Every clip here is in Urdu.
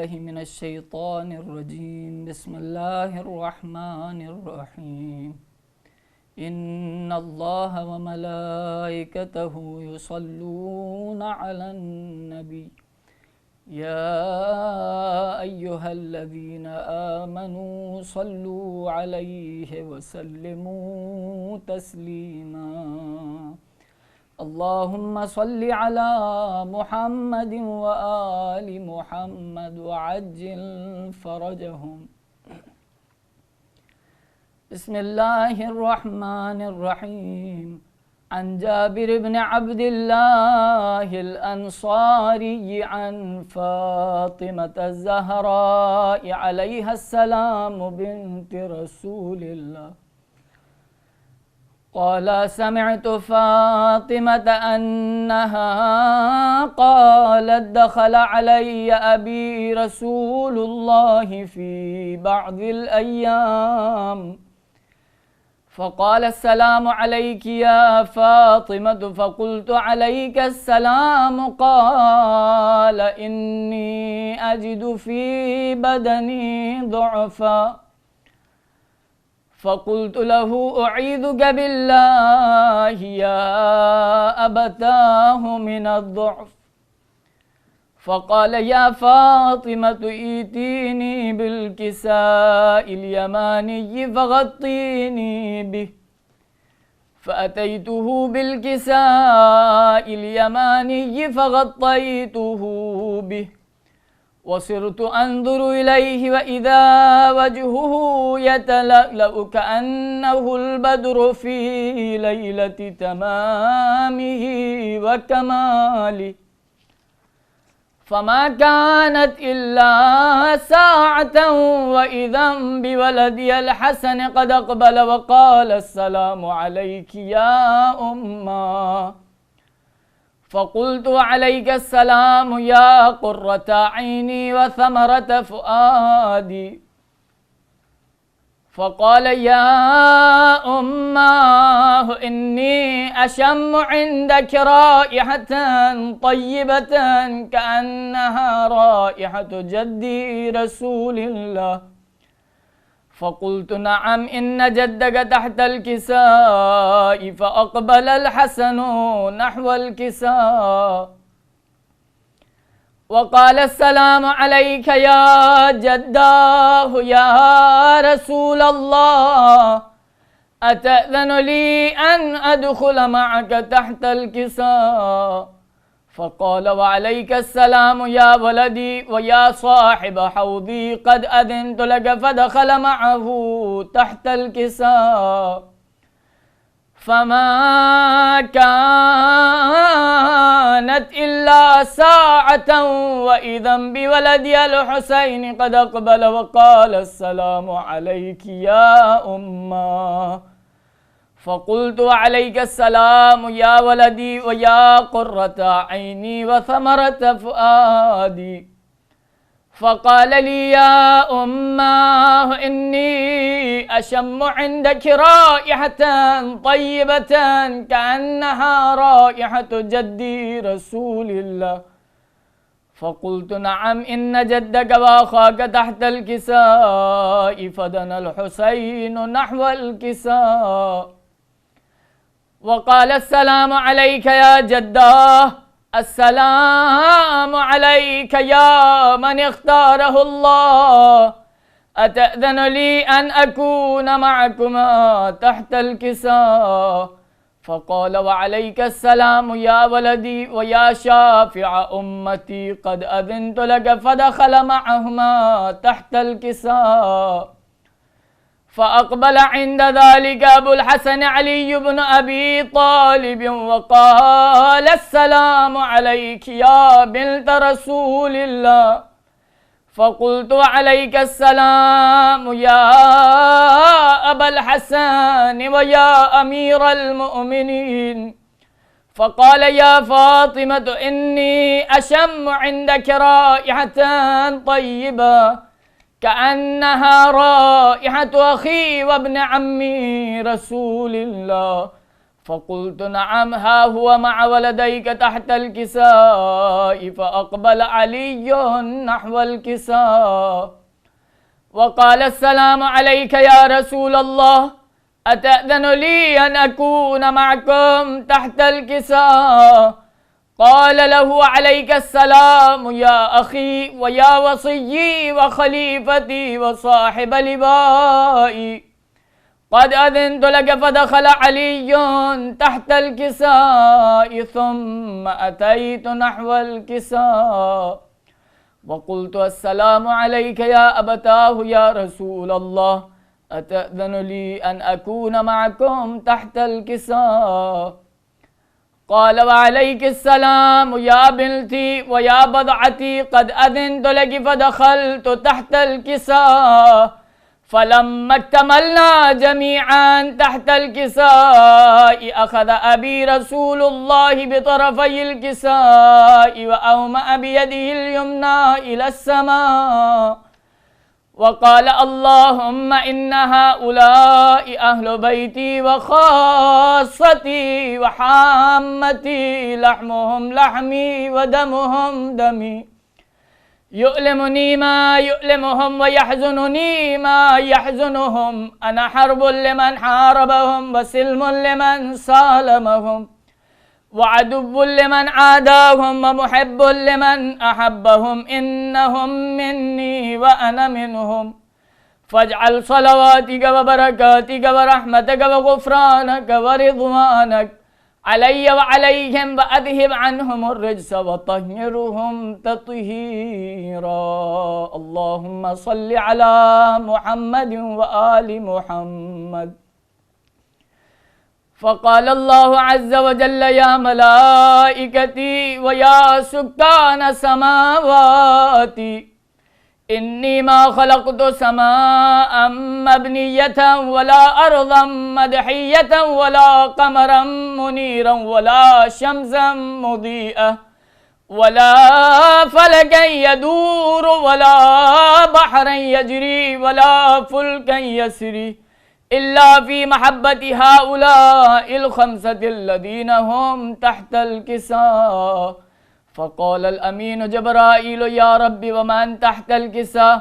بالله من الشيطان الرجيم. بسم الله الرحمن الرحيم. إن الله وملائكته يصلون على النبي يا أيها الذين آمنوا صلوا عليه وسلموا تسليما. اللهم صل على محمد وآل محمد وعجل فرجهم. بسم الله الرحمن الرحيم. عن جابر بن عبد الله الأنصاري عن فاطمة الزهراء عليها السلام بنت رسول الله قال: سمعت فاطمة أنها قالت: دخل علي أبي رسول الله في بعض الأيام فقال: السلام عليك يا فاطمة. فقلت: عليك السلام. قال: إني أجد في بدني ضعفا. فقلت له: أعيذك بالله يا أبتاه من الضعف. فقال: يا فاطمة ائتيني بالكساء اليماني فغطيني به. فأتيته بالكساء اليماني فغطيته به وصرت أنظر إليه وإذا وجهه يتلألأ كأنه البدر في ليلة تمامه وكماله. فما كانت إلا ساعة وإذا بولدي الحسن قد أقبل وقال: السلام عليك يا أمّا. فقلت: عليك السلام يا قرة عيني وثمرة فؤادي. فقال: يا أماه إني أشم عندك رائحة طيبة كأنها رائحة جدي رسول الله. فقلت: نعم إن جدك تحت الكساء. فأقبل الحسن نحو الكساء وقال: السلام عليك يا جداه يا رسول الله. أتأذن لي أن أدخل معك تحت الكساء؟ فقال: وعليك السلام يا ولدي ويا صاحب حوضي، قد أذنت لك. فدخل معه تحت الكساء فما كانت إلا ساعة وإذا بولدي الحسين قد أقبل وقال: السلام عليك يا أمّا. فقلت: عليك السلام يا ولدي ويا قرة عيني وثمرة فؤادي. فقال لي: يا أمّاه إني أشم عندك رائحة طيبة كأنها رائحة جدي رسول الله. فقلت: نعم إن جدك وأخاك تحت الكساء. فدنا الحسين نحو الكساء وقال: السلام عليك يا جداه. السلام عليك يا من اختاره الله. أتأذن لي أن أكون معكما تحت الكساء؟ فقال: وعليك السلام يا ولدي ويا شافع أمتي، قد أذنت لك. فدخل معهما تحت الكساء فأقبل عند ذلك أبو الحسن علي بن أبي طالب وقال: السلام عليك يا بنت رسول الله. فقلت: عليك السلام يا أبا الحسن ويا أمير المؤمنين. فقال: يا فاطمة إني أشم عندك رائحة طيبة كأنها رائحة أخي وابن عمي رسول الله. فقلت نعم ها هو مع ولديك تحت الكساء. فأقبل علي نحو الكساء وقال السلام عليك يا رسول الله، أتأذن لي أن أكون معكم تحت الكساء؟ قال له عليك السلام يا أخي ويا وصيي وخليفتي وصاحب لبائي، قد أذنت لك. فدخل علي تحت الكساء ثم أتيت نحو الكساء وقلت السلام عليك يا أبتاه يا رسول الله، أتأذن لي أن أكون معكم تحت الكساء؟ قال وعليك السلام يا بنتي ويا بضعتي، قد أذنت لك. فدخلت تحت الكساء فلما اكتملنا جميعا تحت الكساء أخذ أبي رسول الله بطرفي الكساء وأومأ بيده اليمنى إلى السماء وقال اللهم إن هؤلاء أهل بيتي وخاصتي وحامتي، لحمهم لحمي ودمهم دمي، يؤلمني ما يؤلمهم ويحزنني ما يحزنهم. أنا حرب لمن حاربهم وسلم لمن سالمهم وعدو لمن عاداهم ومحب لمن أحبهم، إنهم مني وأنا منهم. فاجعل صلواتك وبركاتك ورحمتك وغفرانك ورضوانك علي وعليهم وأذهب عنهم الرجس وطهرهم تطهيرا. اللهم صل على محمد وآل محمد. فقال الله عز وجل يا ملائكتي ويا سكان سماواتي، إني ما خلقت سماء مبنية ولا أرضا مدحية ولا قمرا منيرا ولا شمسا مضيئة ولا فلكا يدور ولا بحرا يجري ولا فلكا يسري إلا في محبة هؤلاء الخمسة الذين هم تحت الكساء. فقال الأمين جبرائيل يا رب ومن تحت الكساء؟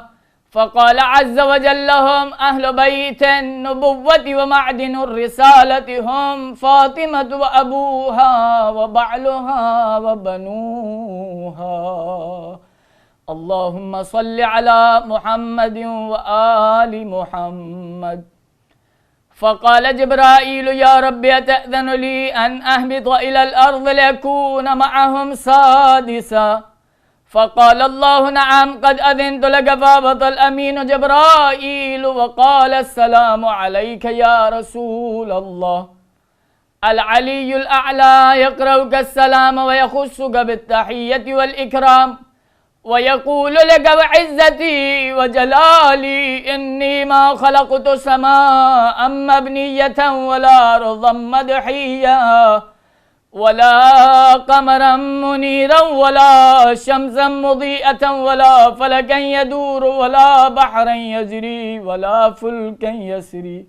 فقال عز وجل لهم أهل بيت النبوة ومعدن الرسالة، هم فاطمة وأبوها وبعلها وبنوها. اللهم صل على محمد وآل محمد. فقال جبرائيل يا رب أتأذن لي أن أهبط إلى الأرض لأكون معهم سادسا؟ فقال الله نعم قد أذنت لك. فهبط الأمين جبرائيل وقال السلام عليك يا رسول الله. العلي الأعلى يقرأك السلام ويخصك بالتحية والإكرام ويقول لك وعزتي وجلالي إني ما خلقت سماء مبنية ولا أرضا مدحية ولا قمرا منيرا ولا شمسا مضيئة ولا فلكا يدور ولا بحرا يجري ولا فلكا يسري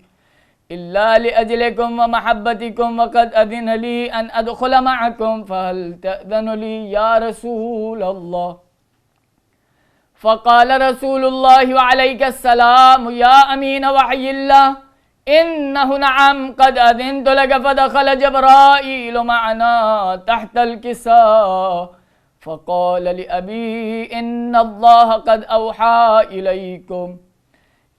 إلا لأجلكم ومحبتكم، وقد أذن لي أن أدخل معكم، فهل تأذن لي يا رسول الله؟ فقال رسول الله وعليك السلام يا أمين وحي الله إنه نعم قد أذنت لك. فدخل جبرائيل معنا تحت الكساء فقال لأبي إن الله قد أوحى إليكم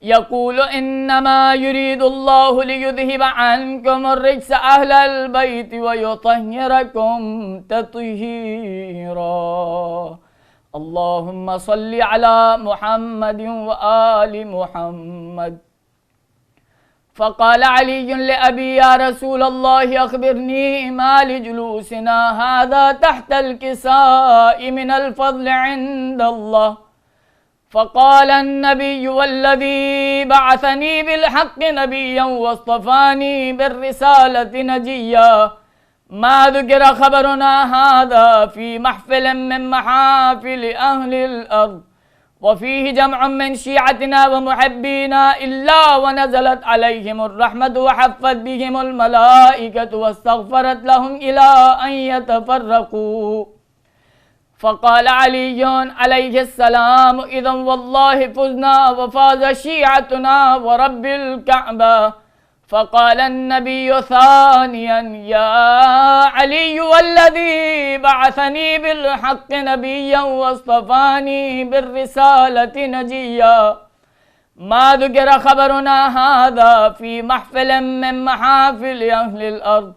يقول إنما يريد الله ليذهب عنكم الرجس أهل البيت ويطهركم تطهيرا. اللهم صل على محمد وآل محمد. فقال علي لأبي يا رسول الله أخبرني ما لجلوسنا هذا تحت الكساء من الفضل عند الله. فقال النبي والذي بعثني بالحق نبيا واصطفاني بالرسالة نجيا ما ذكر خبرنا هذا في محفل من محافل أهل الأرض وفيه جمع من شيعتنا ومحبينا إلا ونزلت عليهم الرحمة وحفت بهم الملائكة واستغفرت لهم إلى أن يتفرقوا. فقال علي عليه السلام: إذا والله فزنا وفاز شيعتنا ورب الكعبة. فقال النبي ثانيا: يا علي والذي بعثني بالحق نبيا واصطفاني بالرسالة نجيا، ما ذكر خبرنا هذا في محفل من محافل أهل الأرض،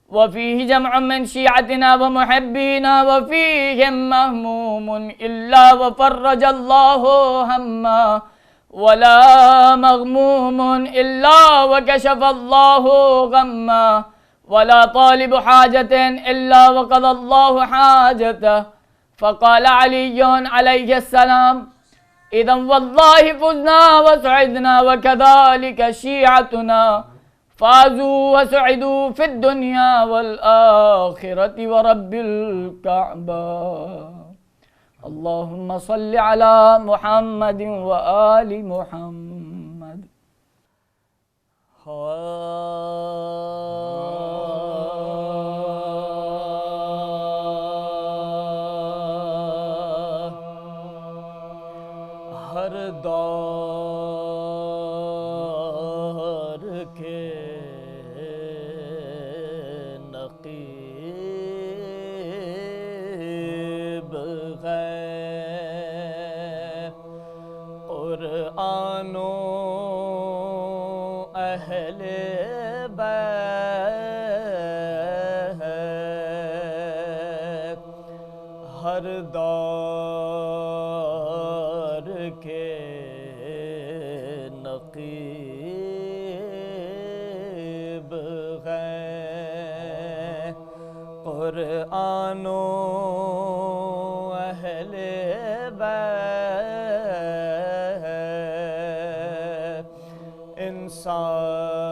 وفيه جمع من شيعتنا ومحبينا وفيهم مهموم إلا وفرج الله همّا، ولا مغموم إلا وكشف الله غمّا، ولا طالب حاجة إلا وقضى الله حاجته. فقال علي عليه السلام: إذا والله فزنا وسعدنا وكذلك شيعتنا فازوا وسعدوا في الدنيا والآخرة ورب الكعبة. اللهم صل على محمد وآل محمد. ہر دور کے نقیب ہے قرآن و اہل بیت، ہر دور کے نقیب ہے قرآن و اہل بیت،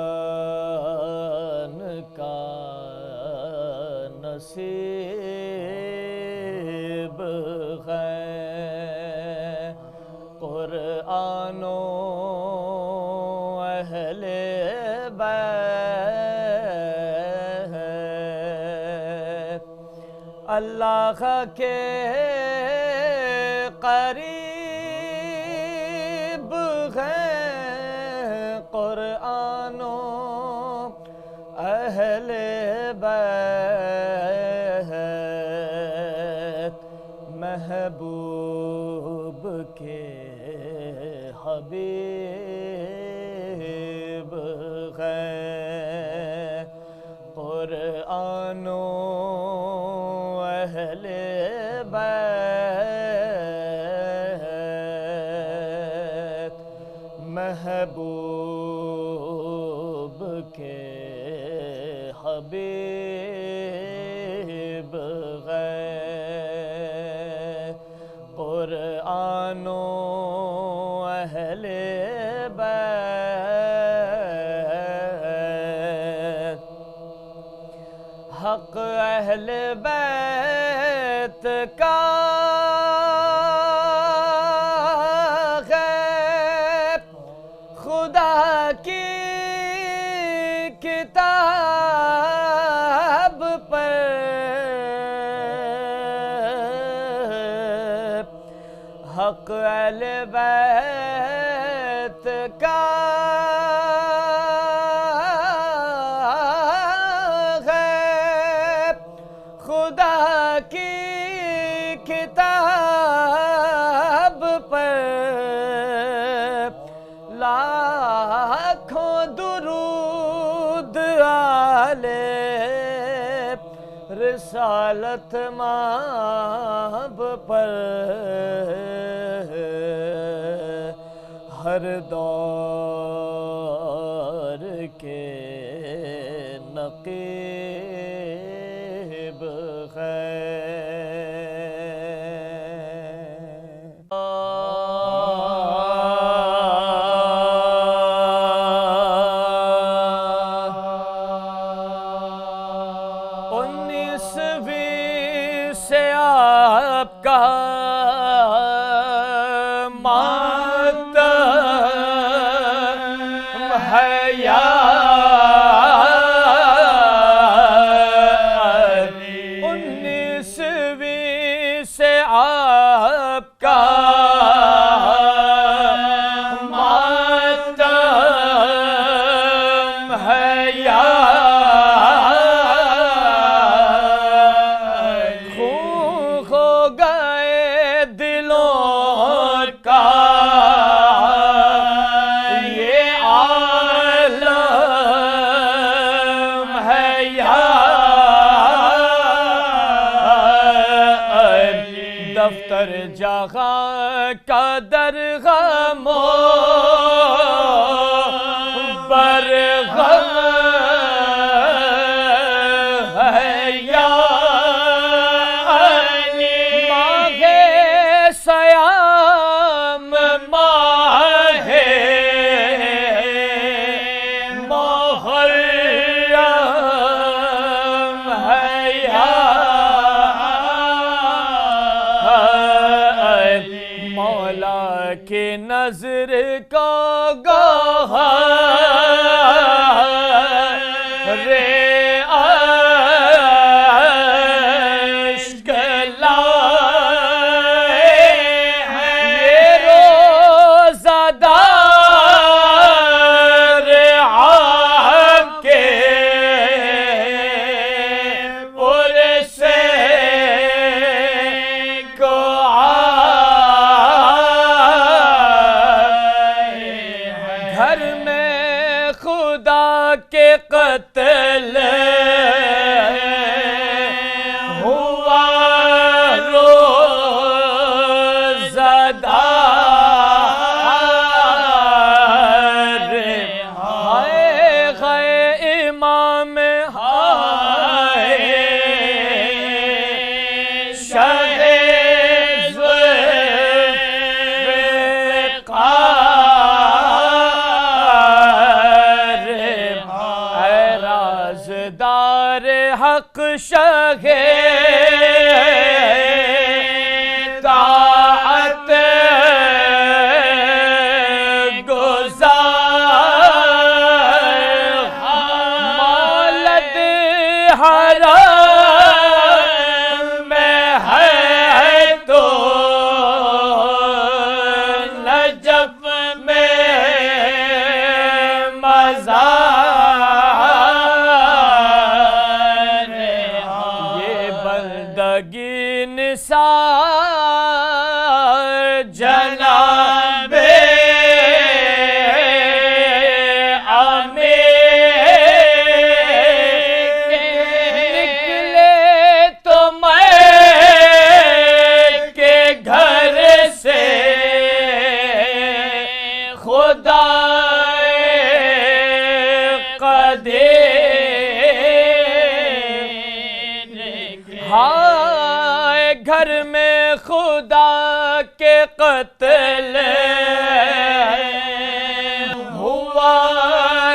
انسان کا نصیب ہے قرآن و اہل بیت، اللہ کے قریب ہے قرآن و اہل بیت، محبوب کے حبیب ہے قرآن و اہل بیت، محبوب کے حبیب ہے قرآن و اہل بیت، حق اہل بیت کا ہے خدا کی کتاب پر، حق اہل بیت کا ہے خدا کی کتاب پر، لاکھوں درود علیہ رسالت مآب پر، ہر دور کے نقیب ہے سے آپ کا ہر جگہ قدر غم برغم ہے یا علی ماہ سیام ماہ محرم ہے یا مولا کی نظر کا گوہر عشق لائے یہ روزہ دار آپ کے پرسے کو گھر میں خدا کے قتل ہوا روزہ دار ہائے غے امام ہائے شہ رازدار حق شہ طاعت گزار مالد حرام میں ہے تو نجف میں مزار یہ بندگی نثار جناب نکلے تو میں کے گھر سے خدا قدیر ہائے گھر میں خدا کے قتل ہوا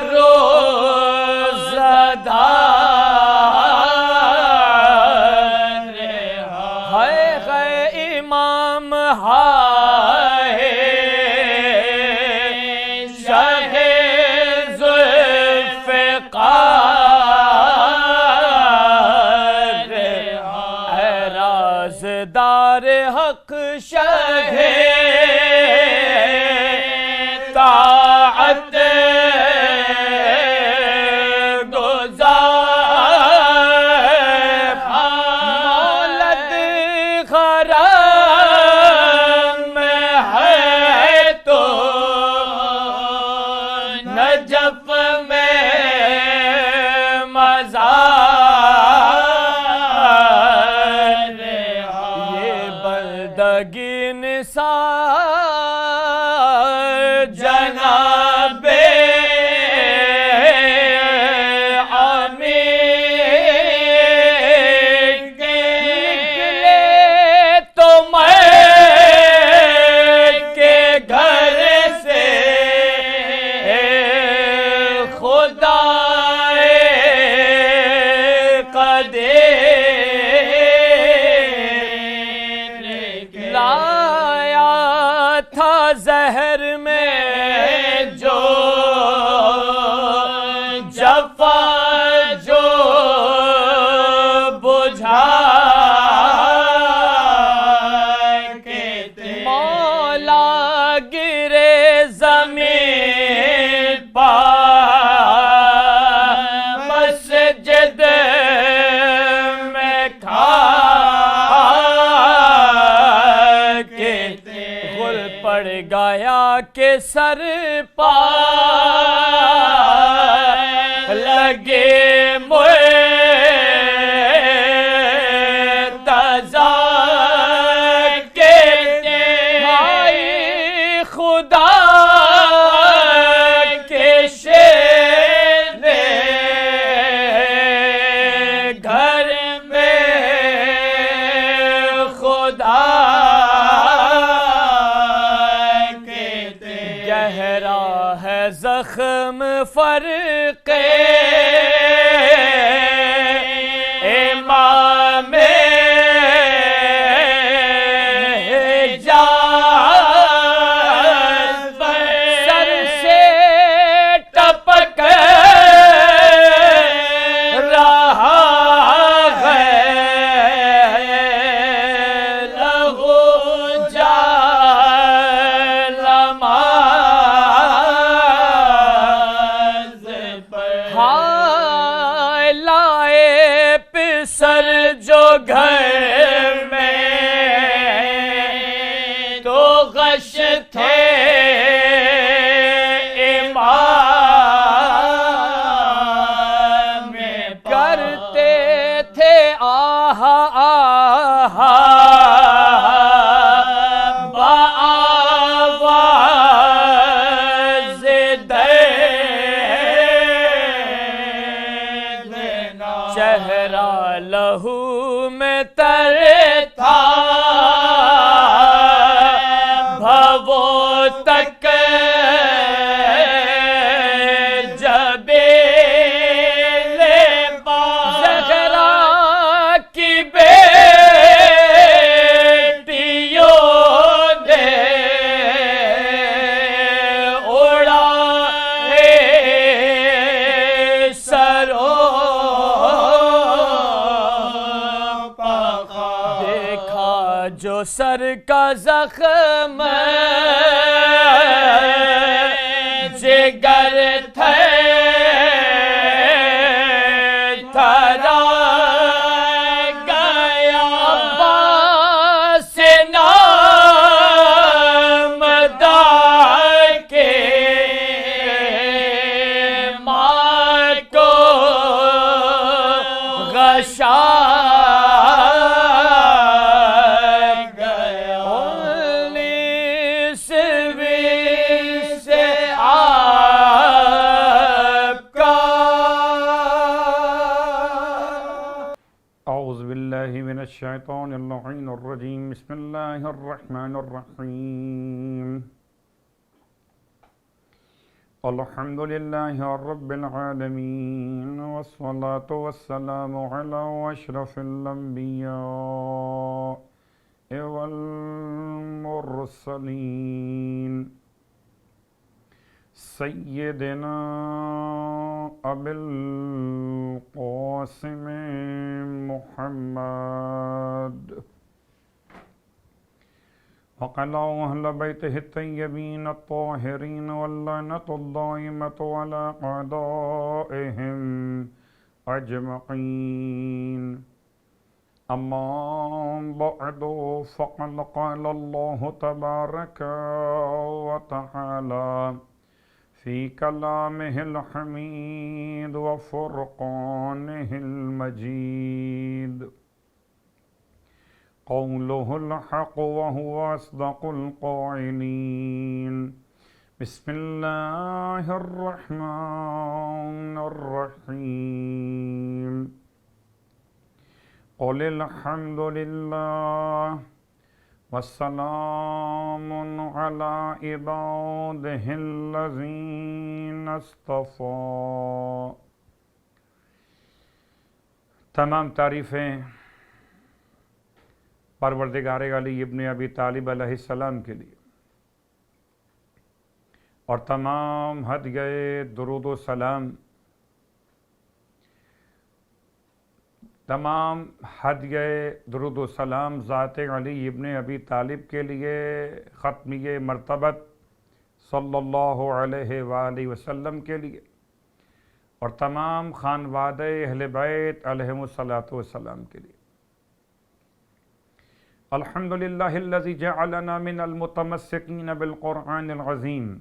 روزہ دار ہائے غے امام ہائے شہ ذوالفقار اے رازدار حق شہ طاعت گزار مولد حرام ہے تو نجف میں مزار یہ بندگی نثار جناب امیر نکلے تو میں کے گھر سے خدا قدیر لایا تھا زہر میں جو جفا جو بجھا کے مولا گرے زمین پر مسجد میں کھا کے غل پڑ گیا کہ سر پار لگے مرتضیٰ کے فرق امام حجاز سر سے ٹپک رہا ہے لہو جالماز پر ہائے لائے پسر جو گھر میں تو غش تھے امام کرتے تھے آہا آہا بآواز درد چہرہ لہو میں تر تھا بھوو تک جبیل زہرا کی بیٹیوں نے اڑا سروں دیکھا جو سر کا زخم جگر تھے تھرا گیا عباس نامدار کے ماں کو غشا من الشیطان اللعین الرجیم بسم اللہ الرحمن الرحیم الحمد للہ رب العالمین والصلاة والسلام علی اشرف الانبیاء والمرسلین سیدنا ابی القاسم محمد وعلى أهل بيته الطيبين الطاهرين واللعنة الدائمة على أعدائهم أجمعين أما بعد فقد قال الله تبارك وتعالى في كلامه الحميد وفرقانه المجيد قوله الحق وهو أصدق القائلين بسم الله الرحمن الرحيم قل الحمد لله والسلام على عباده الذين اصطفى تمام تعریفیں پروردگار علی ابن ابی طالب علیہ السلام کے لیے اور تمام ہدیہ درود و سلام ذات علی ابن ابی طالب کے لیے ختمیہ مرتبت صلی اللہ علیہ وآلہ وسلم کے لیے اور تمام خانوادہ اہل بیت علیہم الصلاۃ والسلام کے لیے الحمدللہ الذی جعلنا من المتمسکین بالقرآن العظیم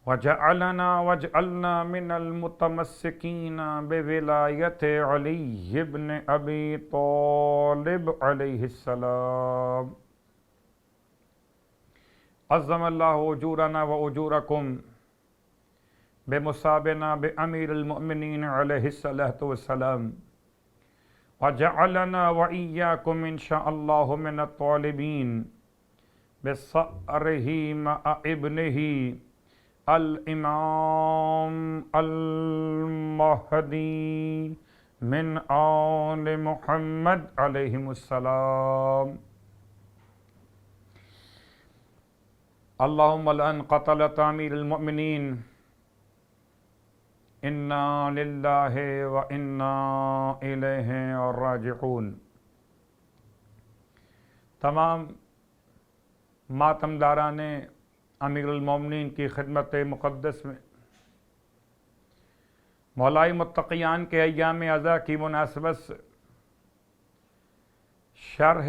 واجعلنا من المتمسکین بولایت علی ابن ابی طالب علیہ السلام عظم اللہ اجورنا و اجورکم بمصابنا بامیر المؤمنین علیہ السلام وجعلنا وإياكم إن شاء الله من الطالبين بصأره مع ابنه الامام المہدی من آل محمد علیہم السلام. اللہم لعن قتلۃ امیر المؤمنین، انا للہ و انا الیہ راجعون. تمام ماتمداران امیر المومنین کی خدمت مقدس میں مولائے متقیان کے ایام عزا کی مناسبت سے شرح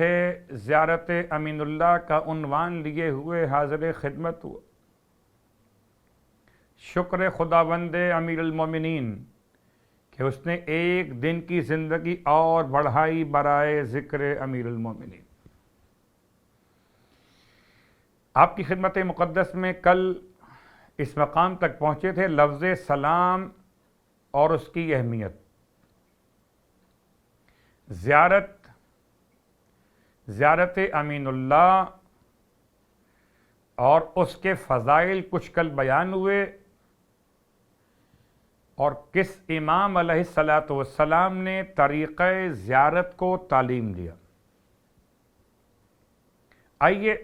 زیارت امین اللہ کا عنوان لیے ہوئے حاضر خدمت ہوا. شکر خداوند امیر المومنین کہ اس نے ایک دن کی زندگی اور بڑھائی برائے ذکر امیر المومنین. آپ کی خدمت مقدس میں کل اس مقام تک پہنچے تھے لفظ سلام اور اس کی اہمیت. زیارت امین اللہ اور اس کے فضائل کچھ کل بیان ہوئے، اور کس امام علیہ الصلاۃ والسلام نے طریقہ زیارت کو تعلیم دیا. آئیے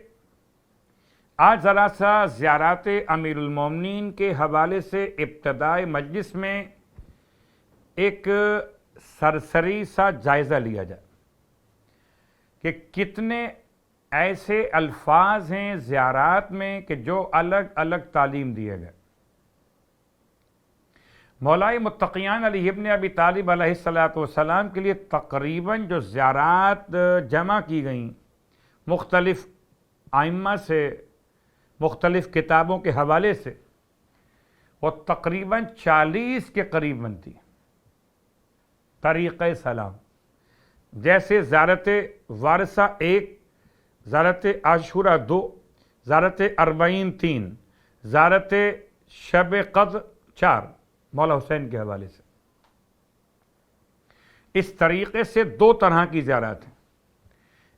آج ذرا سا زیارات امیر المومنین کے حوالے سے ابتدائی مجلس میں ایک سرسری سا جائزہ لیا جائے کہ کتنے ایسے الفاظ ہیں زیارات میں کہ جو الگ الگ تعلیم دیے گئے. مولائے متقیان علی ابن ابی طالب علیہ السلام کے لیے تقریباً جو زیارات جمع کی گئیں مختلف ائمہ سے، مختلف کتابوں کے حوالے سے، وہ تقریباً 40 کے قریب بنتی. طریقہ سلام جیسے زیارت وارثہ 1، زیارت عاشورہ 2، زیارت اربعین 3، زیارت شب قدر 4 مولا حسین کے حوالے سے. اس طریقے سے 2 طرح کی زیارات ہیں،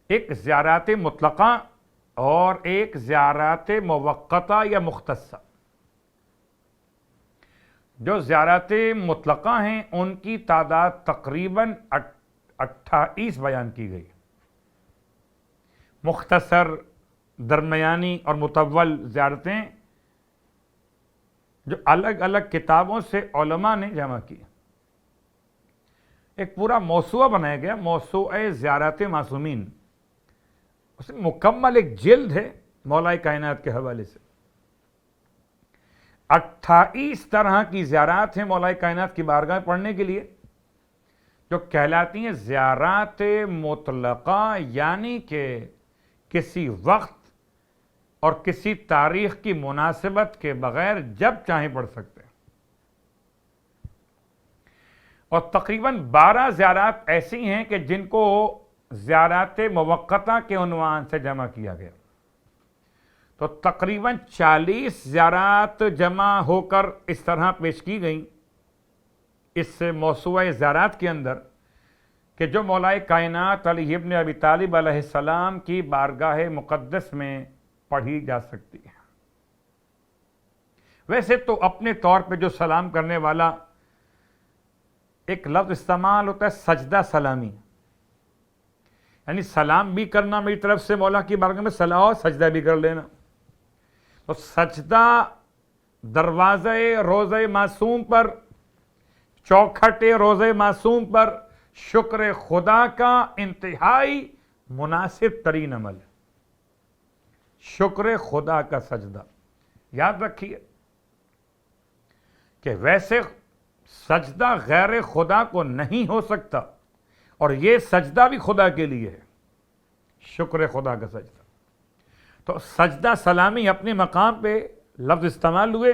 ایک زیارات مطلقہ اور ایک زیارات موقتہ یا مختصہ. جو زیارات مطلقہ ہیں ان کی تعداد تقریباً 28 بیان کی گئی. مختصر، درمیانی اور مطول زیارتیں جو الگ الگ کتابوں سے علماء نے جمع کی. ایک پورا موسوعہ بنایا گیا، موسوعہ زیارات معصومین. اس میں مکمل ایک جلد ہے مولا کائنات کے حوالے سے. 28 طرح کی زیارات ہیں مولا کائنات کی بارگاہ پڑھنے کے لیے، جو کہلاتی ہیں زیارات مطلقہ، یعنی کہ کسی وقت اور کسی تاریخ کی مناسبت کے بغیر جب چاہیں پڑھ سکتے ہیں. اور تقریباً 12 زیارات ایسی ہیں کہ جن کو زیارات موقتہ کے عنوان سے جمع کیا گیا. تو تقریباً 40 زیارات جمع ہو کر اس طرح پیش کی گئیں اس موسوعہ زیارات کے اندر کہ جو مولائے کائنات علی ابن ابی طالب علیہ السلام کی بارگاہ مقدس میں پڑھی جا سکتی ہے. ویسے تو اپنے طور پہ جو سلام کرنے والا ایک لفظ استعمال ہوتا ہے سجدہ سلامی، یعنی سلام بھی کرنا میری طرف سے مولا کی بارگاہ میں، سلام اور سجدہ بھی کر لینا. تو سجدہ دروازہ روضہ معصوم پر، چوکھٹ روضہ معصوم پر شکر خدا کا انتہائی مناسب ترین عمل ہے. شکر خدا کا سجدہ. یاد رکھیے کہ ویسے سجدہ غیر خدا کو نہیں ہو سکتا، اور یہ سجدہ بھی خدا کے لیے ہے، شکر خدا کا سجدہ. تو سجدہ سلامی اپنے مقام پہ لفظ استعمال ہوئے.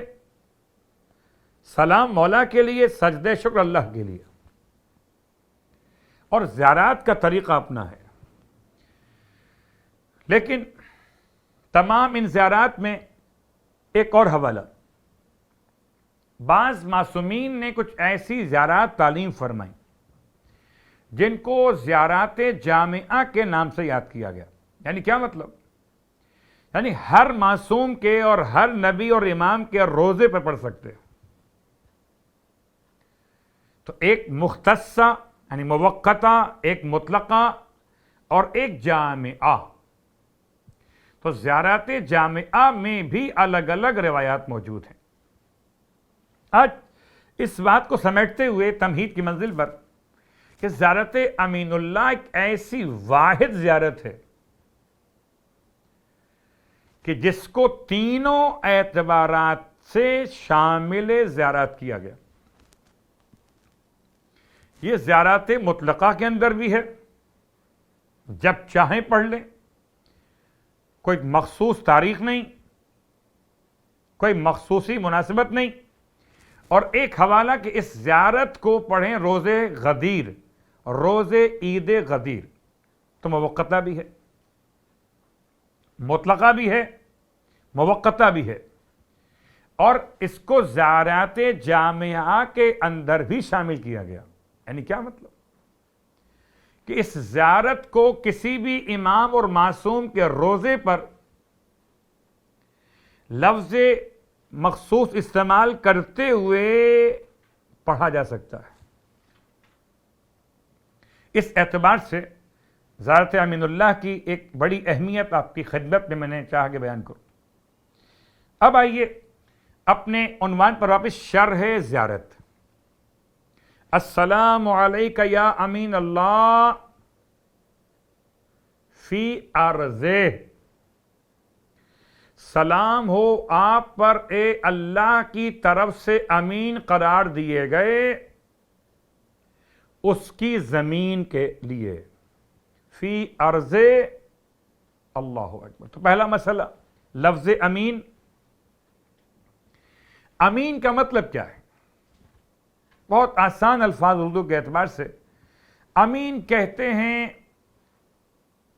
سلام مولا کے لیے، سجدہ شکر اللہ کے لیے. اور زیارات کا طریقہ اپنا ہے. لیکن تمام ان زیارات میں ایک اور حوالہ، بعض معصومین نے کچھ ایسی زیارات تعلیم فرمائی جن کو زیارات جامعہ کے نام سے یاد کیا گیا. یعنی کیا مطلب؟ یعنی ہر معصوم کے اور ہر نبی اور امام کے روزے پر پڑھ سکتے ہو. تو ایک مختصہ یعنی موقتہ، ایک مطلقہ اور ایک جامعہ. تو زیارات جامعہ میں بھی الگ الگ روایات موجود ہیں. آج اس بات کو سمیٹتے ہوئے تمہید کی منزل پر کہ زیارت امین اللہ ایک ایسی واحد زیارت ہے کہ جس کو تینوں اعتبارات سے شامل زیارات کیا گیا. یہ زیارات مطلقہ کے اندر بھی ہے، جب چاہیں پڑھ لیں، کوئی مخصوص تاریخ نہیں، کوئی مخصوصی مناسبت نہیں. اور ایک حوالہ کہ اس زیارت کو پڑھیں روز غدیر، روز عید غدیر. تو موقتہ بھی ہے، مطلقہ بھی ہے، موقتہ بھی ہے. اور اس کو زیارات جامعہ کے اندر بھی شامل کیا گیا. یعنی کیا مطلب؟ کہ اس زیارت کو کسی بھی امام اور معصوم کے روزے پر لفظ مخصوص استعمال کرتے ہوئے پڑھا جا سکتا ہے. اس اعتبار سے زیارت امین اللہ کی ایک بڑی اہمیت آپ کی خدمت میں نے چاہا کہ بیان کروں. اب آئیے اپنے عنوان پر واپس. شرح زیارت. السلام علیک یا امین اللہ فی ارضہ. سلام ہو آپ پر اے اللہ کی طرف سے امین قرار دیے گئے اس کی زمین کے لیے. فی ارضہ. اللہ اکبر. تو پہلا مسئلہ لفظ امین. امین کا مطلب کیا ہے؟ بہت آسان الفاظ اردو کے اعتبار سے. امین کہتے ہیں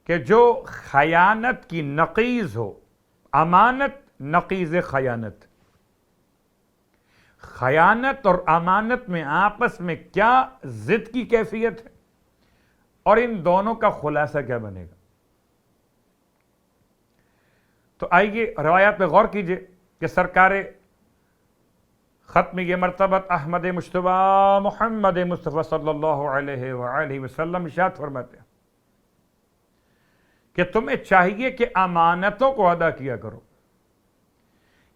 کہ جو خیانت کی نقیض ہو. امانت نقیض خیانت. خیانت اور امانت میں آپس میں کیا ضد کی کیفیت ہے اور ان دونوں کا خلاصہ کیا بنے گا. تو آئیے روایات پہ غور کیجئے کہ سرکار ختم یہ مرتبت احمد مجتبی محمد مصطفیٰ صلی اللہ علیہ وآلہ وسلم ارشاد فرماتے ہیں کہ تمہیں چاہیے کہ امانتوں کو ادا کیا کرو.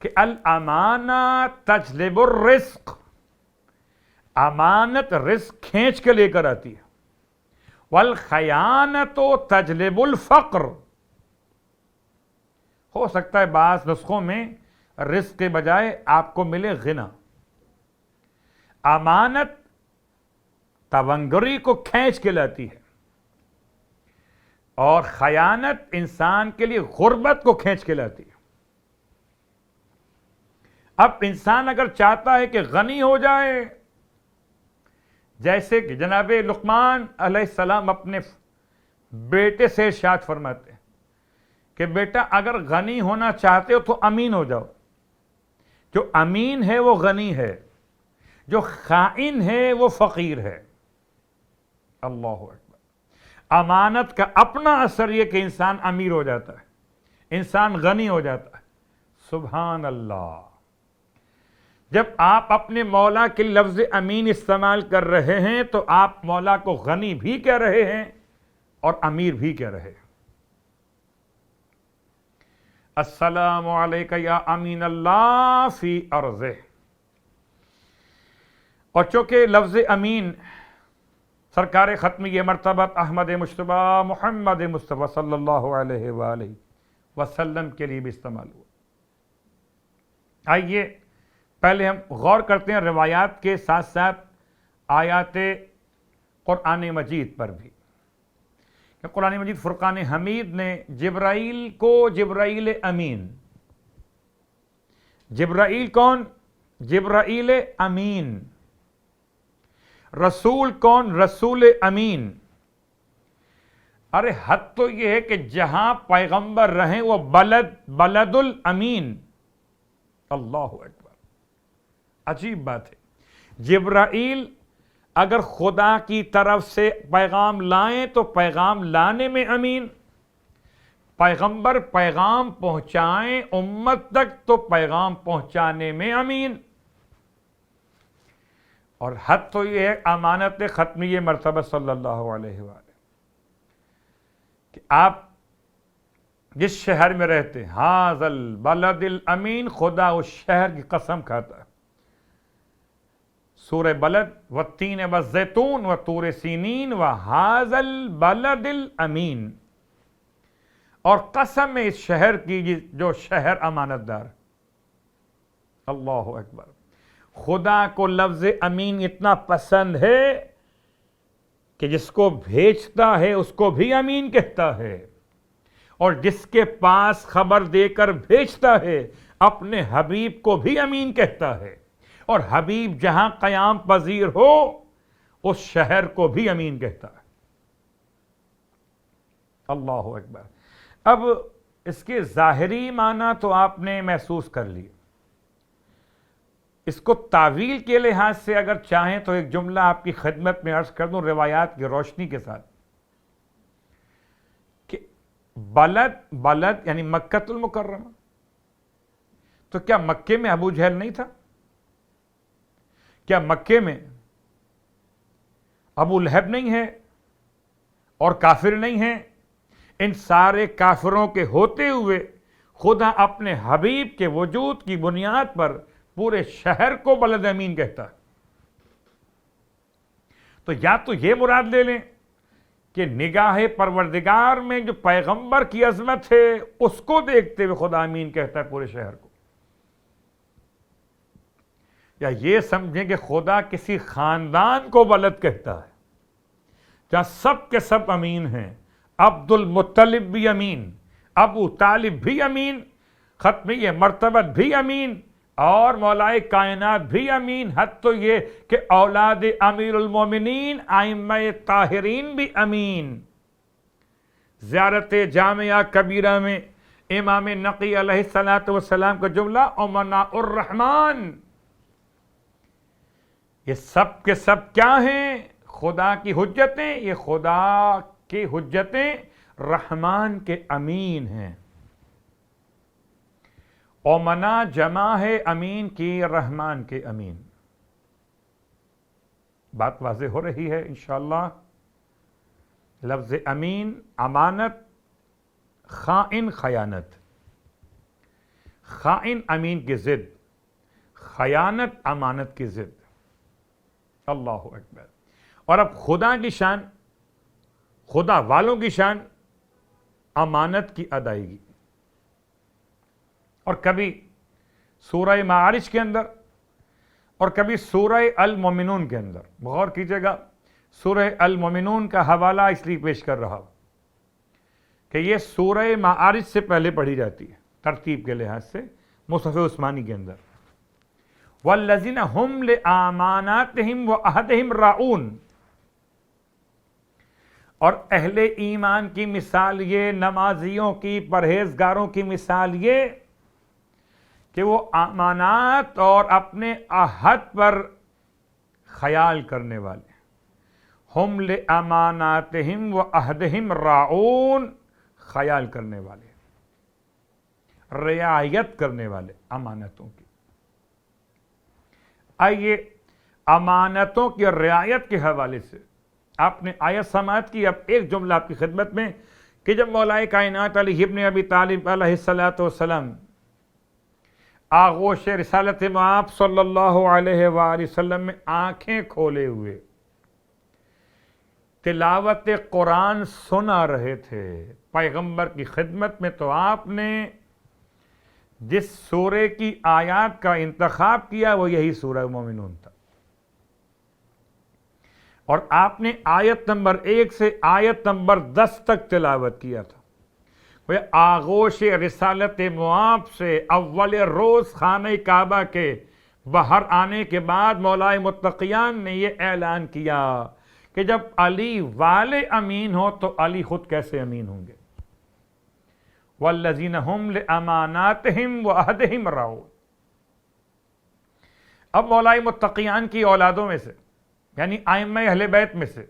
کہ الامانہ تجلب الرزق. امانت رزق کھینچ کے لے کر آتی ہے. والخیانت تجلب الفقر. ہو سکتا ہے بعض نسخوں میں رزق کے بجائے آپ کو ملے غنا. امانت تونگری کو کھینچ کے لاتی ہے اور خیانت انسان کے لیے غربت کو کھینچ کے لاتی ہے. اب انسان اگر چاہتا ہے کہ غنی ہو جائے، جیسے کہ جناب لقمان علیہ السلام اپنے بیٹے سے ارشاد فرماتے ہیں کہ بیٹا اگر غنی ہونا چاہتے ہو تو امین ہو جاؤ. جو امین ہے وہ غنی ہے، جو خائن ہے وہ فقیر ہے. اللہ اکبر. امانت کا اپنا اثر یہ کہ انسان امیر ہو جاتا ہے، انسان غنی ہو جاتا ہے. سبحان اللہ. جب آپ اپنے مولا کے لفظ امین استعمال کر رہے ہیں تو آپ مولا کو غنی بھی کہہ رہے ہیں اور امیر بھی کہہ رہے ہیں. السلام علیک یا امین اللہ فی ارضہ. اور چونکہ لفظ امین سرکار ختمی مرتبت احمد مجتبی محمد مصطفیٰ صلی اللہ علیہ وآلہ وسلم کے لیے بھی استعمال ہوا. آئیے پہلے ہم غور کرتے ہیں روایات کے ساتھ ساتھ آیات قرآن مجید پر بھی. کہ قرآن مجید فرقان حمید نے جبرائیل کو جبرائیل امین. جبرائیل کون؟ جبرائیل امین. رسول کون؟ رسول امین. ارے حد تو یہ ہے کہ جہاں پیغمبر رہیں وہ بلد الامین. اللہ اکبر. عجیب بات ہے. جبرائیل اگر خدا کی طرف سے پیغام لائیں تو پیغام لانے میں امین، پیغمبر پیغام پہنچائیں امت تک تو پیغام پہنچانے میں امین. اور حد تو یہ ہے امانت ختمی مرتبہ صلی اللہ علیہ وآلہ کہ آپ جس شہر میں رہتے ہیں ھذا البلد الامین، خدا اس شہر کی قسم کھاتا ہے. سورہ بلد والتین والزیتون وطور سینین وھذا البلد الامین، اور قسم ہے اس شہر کی جو شہر امانت دار. اللہ اکبر. خدا کو لفظ امین اتنا پسند ہے کہ جس کو بھیجتا ہے اس کو بھی امین کہتا ہے، اور جس کے پاس خبر دے کر بھیجتا ہے اپنے حبیب کو بھی امین کہتا ہے، اور حبیب جہاں قیام پذیر ہو اس شہر کو بھی امین کہتا ہے. اللہ اکبر. اب اس کے ظاہری معنی تو آپ نے محسوس کر لی. اس کو تعویل کے لحاظ سے اگر چاہیں تو ایک جملہ آپ کی خدمت میں عرض کر دوں روایات کی روشنی کے ساتھ کہ بلد یعنی مکۃ المکرمہ. تو کیا مکے میں ابو جہل نہیں تھا؟ کیا مکے میں ابو لہب نہیں ہے اور کافر نہیں ہیں؟ ان سارے کافروں کے ہوتے ہوئے خدا اپنے حبیب کے وجود کی بنیاد پر پورے شہر کو بلد امین کہتا ہے. تو یا تو یہ مراد لے لیں کہ نگاہ پروردگار میں جو پیغمبر کی عظمت ہے اس کو دیکھتے ہوئے خدا امین کہتا ہے پورے شہر کو، یا یہ سمجھیں کہ خدا کسی خاندان کو بلد کہتا ہے جہاں سب کے سب امین ہیں. عبد المطلب بھی امین، ابو طالب بھی امین، ختمی مرتبت بھی امین، اور مولائے کائنات بھی امین. حد تو یہ کہ اولاد امیر المومنین ائمہ طاہرین بھی امین. زیارت جامعہ کبیرہ میں امام نقی علیہ السلام کا جملہ امناء الرحمن، یہ سب کے سب کیا ہیں؟ خدا کی حجتیں. یہ خدا کی حجتیں رحمان کے امین ہیں. اومنا جمع ہے امین کی، رحمان کے امین. بات واضح ہو رہی ہے انشاءاللہ. لفظ امین امانت، خائن خیانت. خائن امین کی ضد، خیانت امانت کی ضد. اللہ اکبر. اور اب خدا کی شان، خدا والوں کی شان امانت کی ادائیگی. اور کبھی سورہ معارج کے اندر اور کبھی سورہ المومنون کے اندر. غور کیجئے گا، سورہ المومنون کا حوالہ اس لیے پیش کر رہا ہوں کہ یہ سورہ معارج سے پہلے پڑھی جاتی ہے ترتیب کے لحاظ سے مصحف عثمانی کے اندر. والذین ہم لاماناتہم وعہدہم راعون. اور اہل ایمان کی مثال یہ، نمازیوں کی، پرہیزگاروں کی مثال یہ کہ وہ امانات اور اپنے عہد پر خیال کرنے والے. ہم لاماناتہم وعہدہم راعون، خیال کرنے والے، رعایت کرنے والے امانتوں کی. آئیے امانتوں کی رعایت کے حوالے سے آپ نے آیت سماعت کی. اب ایک جملہ آپ کی خدمت میں کہ جب مولا کائنات علی ابن ابی طالب علیہ السلام آغوش رسالت مآب صلی اللہ علیہ وآلہ وسلم میں آنکھیں کھولے ہوئے تلاوت قرآن سنا رہے تھے پیغمبر کی خدمت میں، تو آپ نے جس سورے کی آیات کا انتخاب کیا وہ یہی سورہ مومنون تھا. اور آپ نے آیت نمبر 1 سے آیت نمبر 10 تک تلاوت کیا تھا. وہ آغوش رسالت مآب سے اول روز خانہ کعبہ کے باہر آنے کے بعد مولا متقیان نے یہ اعلان کیا کہ جب علی والے امین ہو تو علی خود کیسے امین ہوں گے. والذین ہم لاماناتہم وعہدہم راعون. اب مولا متقیان کی اولادوں میں سے یعنی ائمہ اہل بیت میں سے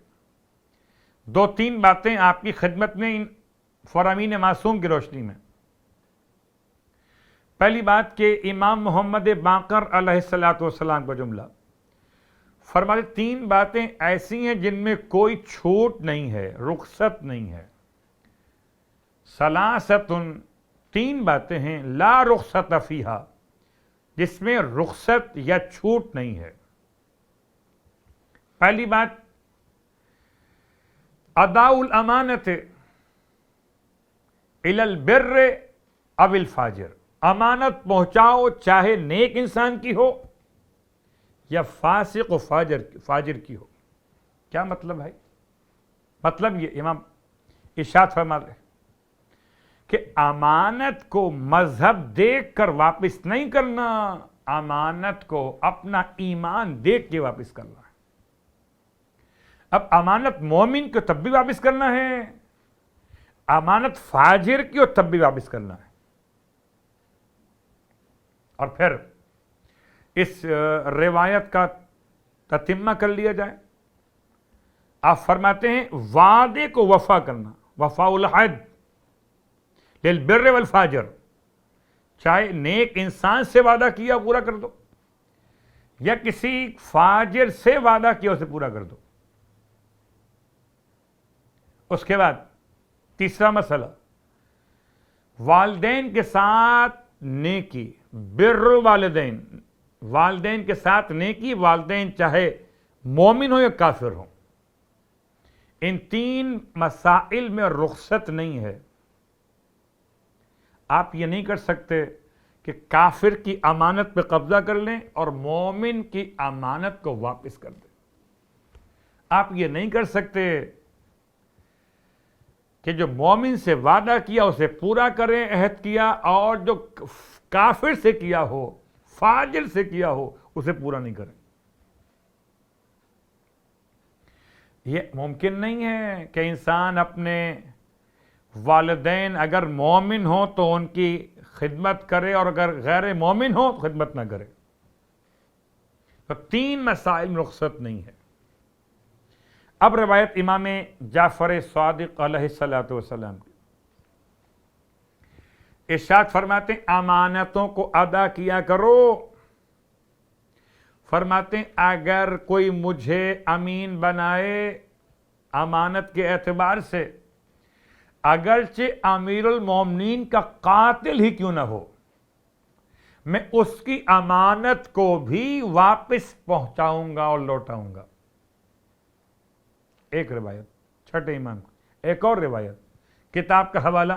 2-3 باتیں آپ کی خدمت میں ان فرامین معصوم کی روشنی میں، پہلی بات کہ امام محمد باقر علیہ السلام کا جملہ فرماتے 3 باتیں ایسی ہیں جن میں کوئی چھوٹ نہیں ہے، رخصت نہیں ہے۔ ثلاثۃ، 3 باتیں ہیں لا رخصت فیہا، جس میں رخصت یا چھوٹ نہیں ہے۔ پہلی بات اداء الامانت الی البر او الفاجر، امانت پہنچاؤ چاہے نیک انسان کی ہو یا فاسق و فاجر کی ہو۔ کیا مطلب ہے؟ مطلب یہ امام ارشاد فرما رہے کہ امانت کو مذہب دیکھ کر واپس نہیں کرنا، امانت کو اپنا ایمان دیکھ کے واپس کرنا ہے۔ اب امانت مومن کو تب بھی واپس کرنا ہے، امانت فاجر کی ہو تب بھی واپس کرنا ہے۔ اور پھر اس روایت کا تتمہ کر لیا جائے، آپ فرماتے ہیں وعدے کو وفا کرنا، وفاء العہد للبر والفاجر، چاہے نیک انسان سے وعدہ کیا پورا کر دو یا کسی فاجر سے وعدہ کیا اسے پورا کر دو۔ اس کے بعد تیسرا مسئلہ والدین کے ساتھ نیکی، بر والدین، والدین کے ساتھ نیکی، والدین چاہے مومن ہو یا کافر ہو، ان 3 مسائل میں رخصت نہیں ہے۔ آپ یہ نہیں کر سکتے کہ کافر کی امانت پہ قبضہ کر لیں اور مومن کی امانت کو واپس کر دیں۔ آپ یہ نہیں کر سکتے کہ جو مومن سے وعدہ کیا اسے پورا کریں، عہد کیا، اور جو کافر سے کیا ہو، فاجر سے کیا ہو، اسے پورا نہیں کریں۔ یہ ممکن نہیں ہے کہ انسان اپنے والدین اگر مومن ہو تو ان کی خدمت کرے اور اگر غیر مومن ہو تو خدمت نہ کرے۔ تو 3 مسائل میں رخصت نہیں ہے۔ اب روایت امام جعفر صادق علیہ السلام کی، ارشاد فرماتے ہیں امانتوں کو ادا کیا کرو۔ فرماتے ہیں اگر کوئی مجھے امین بنائے امانت کے اعتبار سے، اگرچہ امیر المومنین کا قاتل ہی کیوں نہ ہو، میں اس کی امانت کو بھی واپس پہنچاؤں گا اور لوٹاؤں گا۔ ایک روایت چھٹے امام کو، ایک اور روایت کتاب کا حوالہ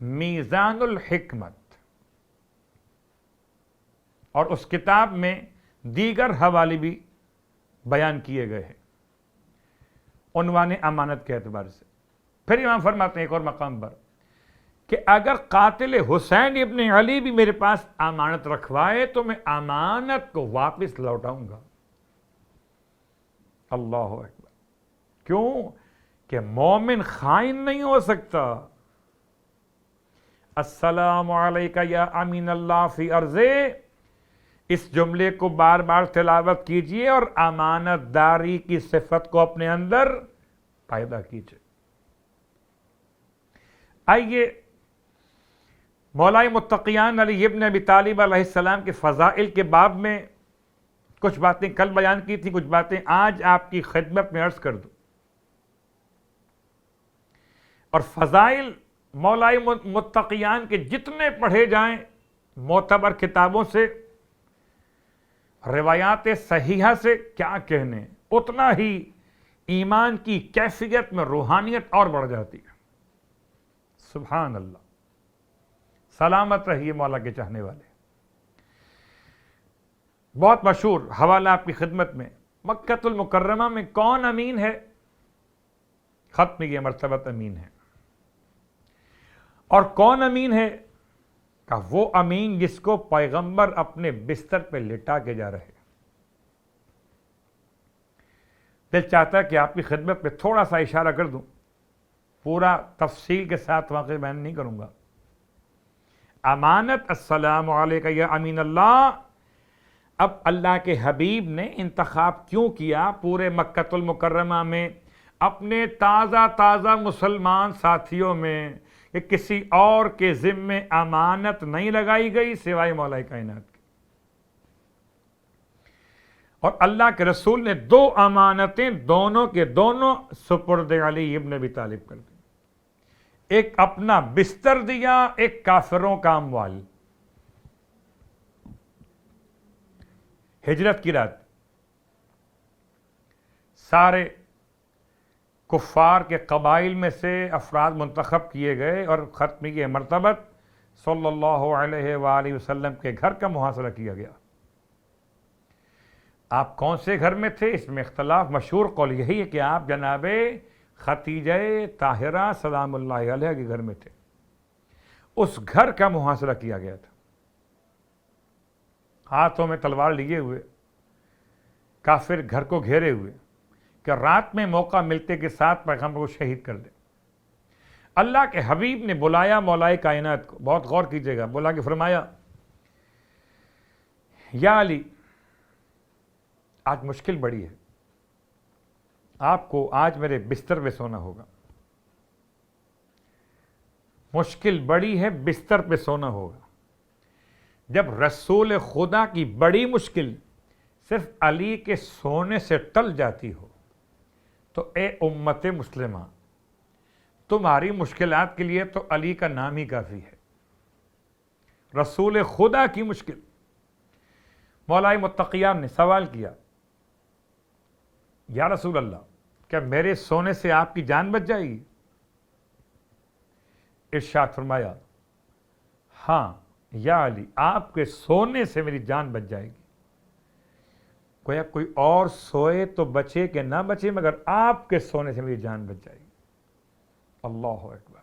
میزان الحکمت، اور اس کتاب میں دیگر حوالے بھی بیان کیے گئے ہیں عنوان امانت کے اعتبار سے۔ پھر امام فرماتے ہیں ایک اور مقام پر کہ اگر قاتل حسین ابن علی بھی میرے پاس امانت رکھوائے تو میں امانت کو واپس لوٹاؤں گا۔ اللہ اکبر۔ کیوں؟ کہ مومن خائن نہیں ہو سکتا۔ السلام علیکہ یا امین اللہ فی ارضے، اس جملے کو بار بار تلاوت کیجئے اور امانت داری کی صفت کو اپنے اندر پیدا کیجئے۔ آئیے مولا متقیان علی ابن ابی طالب علیہ السلام کے فضائل کے باب میں کچھ باتیں کل بیان کی تھیں، کچھ باتیں آج آپ کی خدمت میں عرض کر دوں۔ اور فضائل مولا متقیان کے جتنے پڑھے جائیں معتبر کتابوں سے، روایات صحیحہ سے، کیا کہنے، اتنا ہی ایمان کی کیفیت میں روحانیت اور بڑھ جاتی ہے۔ سبحان اللہ۔ سلامت رہیے مولا کے چاہنے والے۔ بہت مشہور حوالہ آپ کی خدمت میں، مکہ المکرمہ میں کون امین ہے؟ ختم یہ مرتبہ امین ہے۔ اور کون امین ہے؟ کہ وہ امین جس کو پیغمبر اپنے بستر پہ لٹا کے جا رہے۔ دل چاہتا ہے کہ آپ کی خدمت پہ تھوڑا سا اشارہ کر دوں، پورا تفصیل کے ساتھ واقعہ بیان نہیں کروں گا۔ امانت، السلام علیکہ یا امین اللہ۔ اب اللہ کے حبیب نے انتخاب کیوں کیا پورے مکہ المکرمہ میں اپنے تازہ تازہ مسلمان ساتھیوں میں کہ کسی اور کے ذمے امانت نہیں لگائی گئی سوائے مولا کائنات کی. اور اللہ کے رسول نے 2 امانتیں دونوں کے دونوں سپرد علی ابن ابی طالب کر دی. ایک اپنا بستر دیا، ایک کافروں کا اموال. ہجرت کی رات سارے کفار کے قبائل میں سے افراد منتخب کیے گئے اور ختمی مرتبت صلی اللہ علیہ وآلہ وسلم کے گھر کا محاصرہ کیا گیا. آپ کون سے گھر میں تھے اس میں اختلاف. مشہور قول یہی ہے کہ آپ جناب خدیجہ طاہرہ سلام اللہ علیہ کے گھر میں تھے. اس گھر کا محاصرہ کیا گیا تھا. ہاتھوں میں تلوار لیے ہوئے کافر گھر کو گھیرے ہوئے کہ رات میں موقع ملتے کے ساتھ پیغمبر کو شہید کر دیں. اللہ کے حبیب نے بلایا مولا کائنات کو. بہت غور کیجئے گا. بلا کے فرمایا یا علی آج مشکل بڑی ہے، آپ کو آج میرے بستر پہ سونا ہوگا. مشکل بڑی ہے، بستر پہ سونا ہوگا. جب رسول خدا کی بڑی مشکل صرف علی کے سونے سے ٹل جاتی ہو تو اے امت مسلمہ تمہاری مشکلات کے لیے تو علی کا نام ہی کافی ہے. رسول خدا کی مشکل. مولا متقیان نے سوال کیا یا رسول اللہ کیا میرے سونے سے آپ کی جان بچ جائے گی؟ ارشاد فرمایا ہاں یا علی آپ کے سونے سے میری جان بچ جائے گی. گویا کوئی اور سوئے تو بچے کہ نہ بچے مگر آپ کے سونے سے میری جان بچ جائے گی. اللہ اکبر.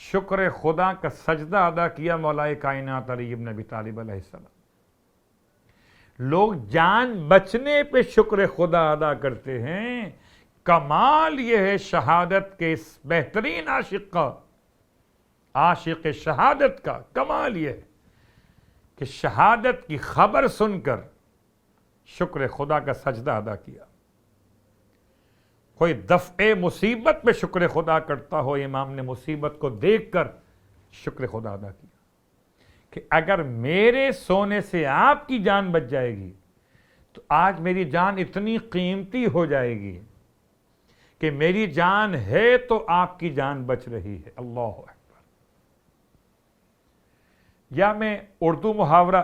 شکر خدا کا سجدہ ادا کیا مولا کائنات علی ابن ابی طالب علیہ السلام. لوگ جان بچنے پہ شکر خدا ادا کرتے ہیں. کمال یہ ہے شہادت کے اس بہترین عاشق کا، عاشق شہادت کا کمال یہ ہے کہ شہادت کی خبر سن کر شکر خدا کا سجدہ ادا کیا. کوئی دفع مصیبت پہ شکر خدا کرتا ہو، امام نے مصیبت کو دیکھ کر شکر خدا ادا کیا کہ اگر میرے سونے سے آپ کی جان بچ جائے گی تو آج میری جان اتنی قیمتی ہو جائے گی کہ میری جان ہے تو آپ کی جان بچ رہی ہے. اللہ اکبر. یا میں اردو محاورہ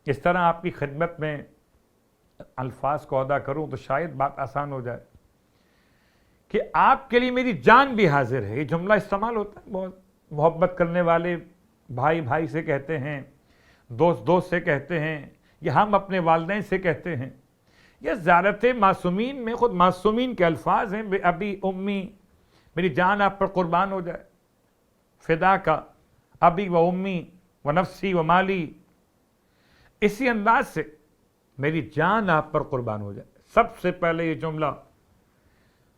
اس طرح آپ کی خدمت میں الفاظ کو ادا کروں تو شاید بات آسان ہو جائے کہ آپ کے لیے میری جان بھی حاضر ہے. یہ جملہ استعمال ہوتا ہے بہت. محبت کرنے والے بھائی بھائی سے کہتے ہیں، دوست دوست سے کہتے ہیں، یا ہم اپنے والدین سے کہتے ہیں. یہ زیارت معصومین میں خود معصومین کے الفاظ ہیں. بے ابی امی میری جان آپ پر قربان ہو جائے. فدا کا ابی و امی و نفسی و مالی. اسی انداز سے میری جان آپ پر قربان ہو جائے. سب سے پہلے یہ جملہ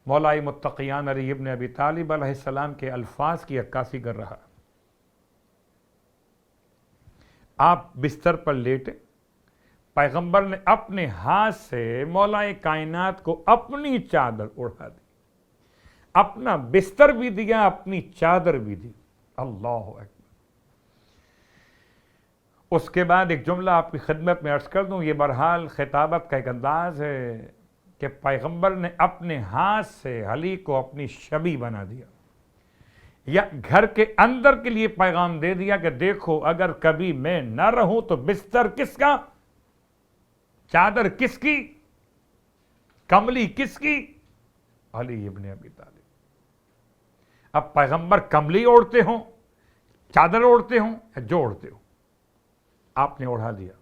مولا متقیان علی ابن ابی طالب علیہ السلام کے الفاظ کی عکاسی کر رہا. آپ بستر پر لیٹے، پیغمبر نے اپنے ہاتھ سے مولا کائنات کو اپنی چادر اڑا دی. اپنا بستر بھی دیا، اپنی چادر بھی دی. اللہ اکبر. اس کے بعد ایک جملہ آپ کی خدمت میں عرض کر دوں. یہ بہرحال خطابت کا ایک انداز ہے کہ پیغمبر نے اپنے ہاتھ سے علی کو اپنی شبی بنا دیا، یا گھر کے اندر کے لیے پیغام دے دیا کہ دیکھو اگر کبھی میں نہ رہوں تو بستر کس کا، چادر کس کی، کملی کس کی؟ علی ابن ابی طالب. اب پیغمبر کملی اوڑھتے ہوں، چادر اوڑھتے ہوں، یا جو اوڑھتے ہوں، آپ نے اڑھا دیا.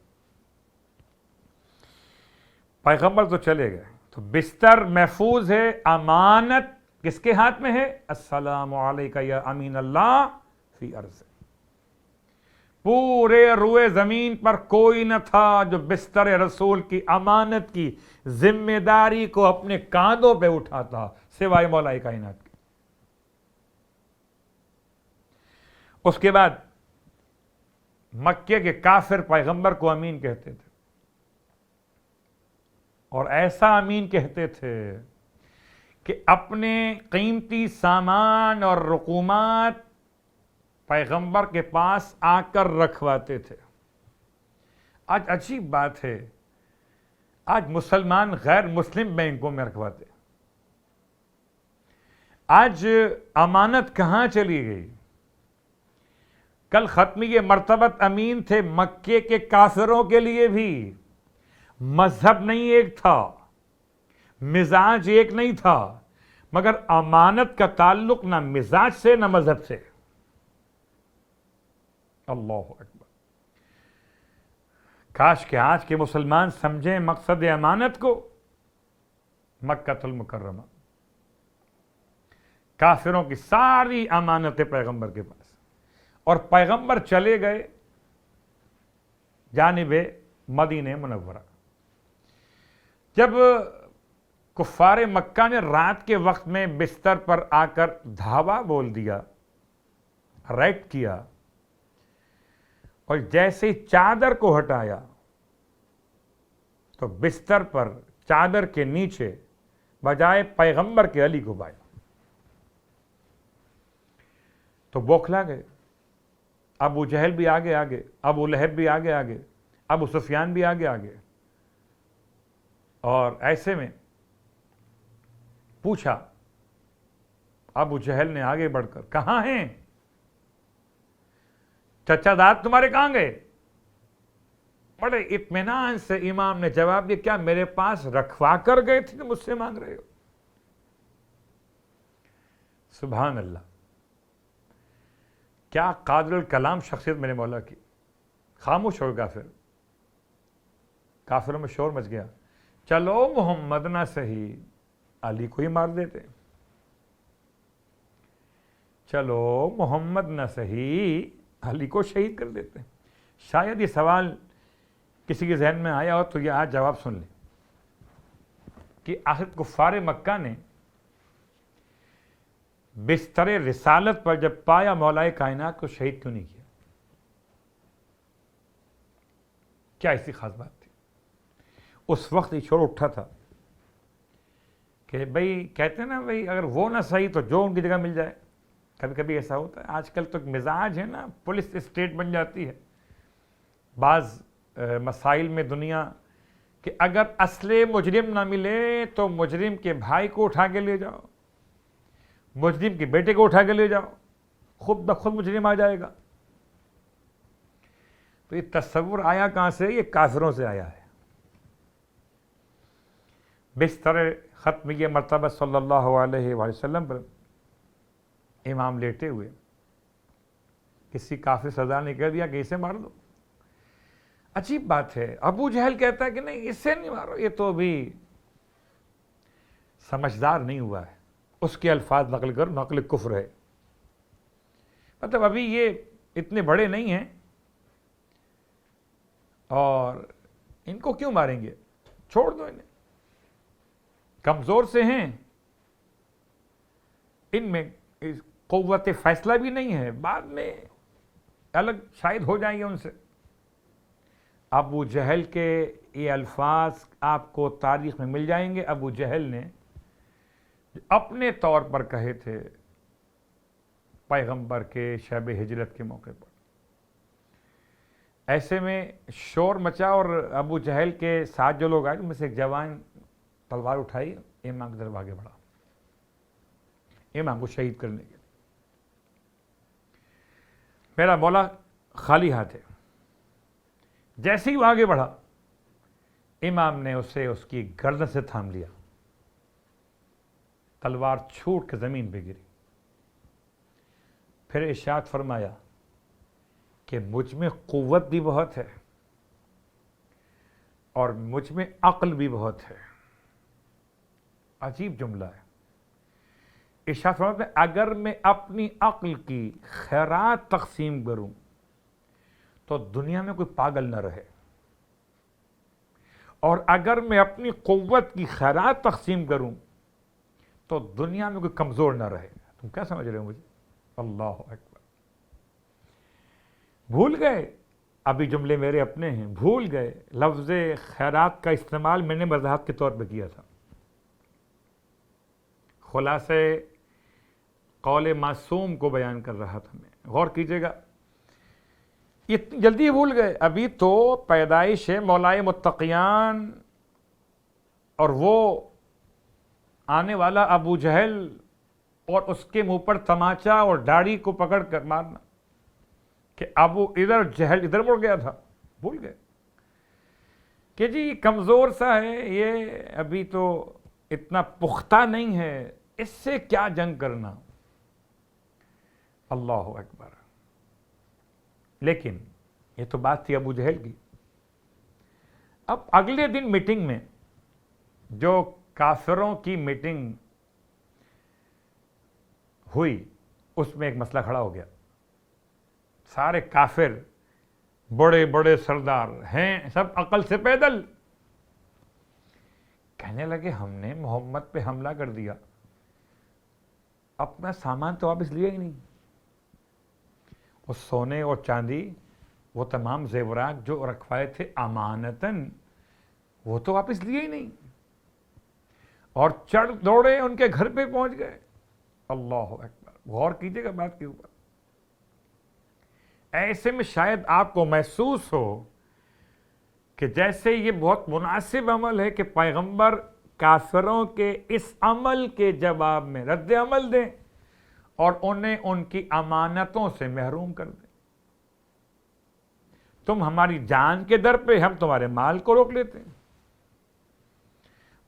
پیغمبر تو چلے گئے تو بستر محفوظ ہے. امانت کس کے ہاتھ میں ہے؟ السلام علیکہ یا امین اللہ فی ارض. پورے روئے زمین پر کوئی نہ تھا جو بستر رسول کی امانت کی ذمہ داری کو اپنے کاندھوں پہ اٹھاتا سوائے مولا کائنات کے. اس کے بعد مکے کے کافر پیغمبر کو امین کہتے تھے. اور ایسا امین کہتے تھے کہ اپنے قیمتی سامان اور رقومات پیغمبر کے پاس آ کر رکھواتے تھے۔ آج عجیب بات ہے، آج مسلمان غیر مسلم بینکوں میں رکھواتے، آج امانت کہاں چلی گئی؟ کل ختمی مرتبت امین تھے مکے کے کافروں کے لیے بھی، مذہب نہیں ایک تھا، مزاج ایک نہیں تھا، مگر امانت کا تعلق نہ مزاج سے نہ مذہب سے۔ اللہ اکبر! کاش کہ آج کے مسلمان سمجھیں مقصد امانت کو۔ مکہ المکرمہ، کافروں کی ساری امانتیں پیغمبر کے پاس، اور پیغمبر چلے گئے جانب مدینہ منورہ۔ جب کفار مکہ نے رات کے وقت میں بستر پر آ کر دھاوا بول دیا، ریپ کیا، اور جیسے ہی چادر کو ہٹایا تو بستر پر چادر کے نیچے بجائے پیغمبر کے علی کو پایا، تو بوکھلا گئے۔ ابو جہل بھی آگے آگے، ابو لہب بھی آگے آگے، ابو سفیان بھی آگے آگے، اور ایسے میں پوچھا ابو جہل نے آگے بڑھ کر، کہاں ہیں چچا داد تمہارے؟ کہاں گئے؟ بڑے اطمینان سے امام نے جواب دیا، کیا میرے پاس رکھوا کر گئے تھے کہ مجھ سے مانگ رہے ہو؟ سبحان اللہ! کیا قادر الکلام شخصیت میرے مولا کی! خاموش ہو گیا، پھر کافروں میں شور مچ گیا، چلو محمد نہ صحیح علی کو ہی مار دیتے، چلو محمد نہ صحیح علی کو شہید کر دیتے۔ شاید یہ سوال کسی کے ذہن میں آیا ہو تو یہ آج جواب سن لیں کہ آخر کفار مکہ نے بستر رسالت پر جب پایا مولا کائنات کو شہید کیوں نہیں کیا؟ کیا ایسی خاص بات تھی؟ اس وقت یہ شور اٹھا تھا کہ بھئی کہتے ہیں نا بھئی اگر وہ نہ صحیح تو جو ان کی جگہ مل جائے۔ کبھی کبھی ایسا ہوتا ہے، آج کل تو ایک مزاج ہے نا، پولیس اسٹیٹ بن جاتی ہے بعض مسائل میں دنیا، کہ اگر اصل مجرم نہ ملے تو مجرم کے بھائی کو اٹھا کے لے جاؤ، مجرم کے بیٹے کو اٹھا کے لے جاؤ، خود بخود مجرم آ جائے گا۔ تو یہ تصور آیا کہاں سے؟ یہ کافروں سے آیا ہے۔ بستر ختمی مرتبہ صلی اللہ علیہ وآلہ وسلم پر امام لیٹے ہوئے، کسی کافر سردار نے کہہ دیا کہ اسے مار دو۔ عجیب بات ہے، ابو جہل کہتا ہے کہ نہیں اسے نہیں مارو، یہ تو ابھی سمجھدار نہیں ہوا ہے، اس کے الفاظ نقل کر نقل کفر ہے، مطلب ابھی یہ اتنے بڑے نہیں ہیں اور ان کو کیوں ماریں گے، چھوڑ دو انہیں، کمزور سے ہیں، ان میں قوت فیصلہ بھی نہیں ہے، بعد میں الگ شاید ہو جائیں گے ان سے۔ ابو جہل کے یہ الفاظ آپ کو تاریخ میں مل جائیں گے۔ ابو جہل نے اپنے طور پر کہے تھے پیغمبر کے شب ہجرت کے موقع پر، ایسے میں شور مچا اور ابو جہل کے ساتھ جو لوگ آئے ان میں سے ایک جوان تلوار اٹھائی، امام کی طرف آگے بڑھا امام کو شہید کرنے کے۔ میرا مولا خالی ہاتھ ہے، جیسے ہی وہ آگے بڑھا امام نے اسے اس کی گردن سے تھام لیا، تلوار چھوٹ کے زمین پہ گری، پھر ارشاد فرمایا کہ مجھ میں قوت بھی بہت ہے اور مجھ میں عقل بھی بہت ہے۔ عجیب جملہ ہے۔ ارشاد فرماتا ہے اگر میں اپنی عقل کی خیرات تقسیم کروں تو دنیا میں کوئی پاگل نہ رہے، اور اگر میں اپنی قوت کی خیرات تقسیم کروں تو دنیا میں کوئی کمزور نہ رہے۔ تم کیا سمجھ رہے ہو مجھے؟ اللہ اکبر! بھول گئے ابھی جملے میرے اپنے ہیں، بھول گئے لفظ خیرات کا استعمال میں نے وضاحت کے طور پہ کیا تھا. خلاصے قول معصوم کو بیان کر رہا تھا میں. غور کیجئے گا، اتنی جلدی بھول گئے. ابھی تو پیدائش ہے مولائے متقیان، اور وہ آنے والا ابو جہل اور اس کے منہ پر تماچا اور داڑھی کو پکڑ کر مارنا کہ ابو ادھر جہل ادھر مڑ گیا تھا. بھول گئے کہ جی کمزور سا ہے یہ، ابھی تو اتنا پختہ نہیں ہے، اس سے کیا جنگ کرنا. اللہ اکبر. لیکن یہ تو بات تھی ابو جہل کی. اب اگلے دن میٹنگ میں، جو کافروں کی میٹنگ ہوئی، اس میں ایک مسئلہ کھڑا ہو گیا. سارے کافر بڑے بڑے سردار ہیں، سب عقل سے پیدل، کہنے لگے ہم نے محمد پہ حملہ کر دیا، اپنا سامان تو واپس لیا ہی نہیں. وہ سونے اور چاندی، وہ تمام زیورات جو رکھوائے تھے امانتاً، وہ تو واپس لیے ہی نہیں، اور چڑھ دوڑے ان کے گھر پہ پہنچ گئے. اللہ اکبر. غور کیجئے گا بات کے اوپر. ایسے میں شاید آپ کو محسوس ہو کہ جیسے یہ بہت مناسب عمل ہے کہ پیغمبر کافروں کے اس عمل کے جواب میں رد عمل دیں اور انہیں ان کی امانتوں سے محروم کر دیں. تم ہماری جان کے در پہ، ہم تمہارے مال کو روک لیتے ہیں.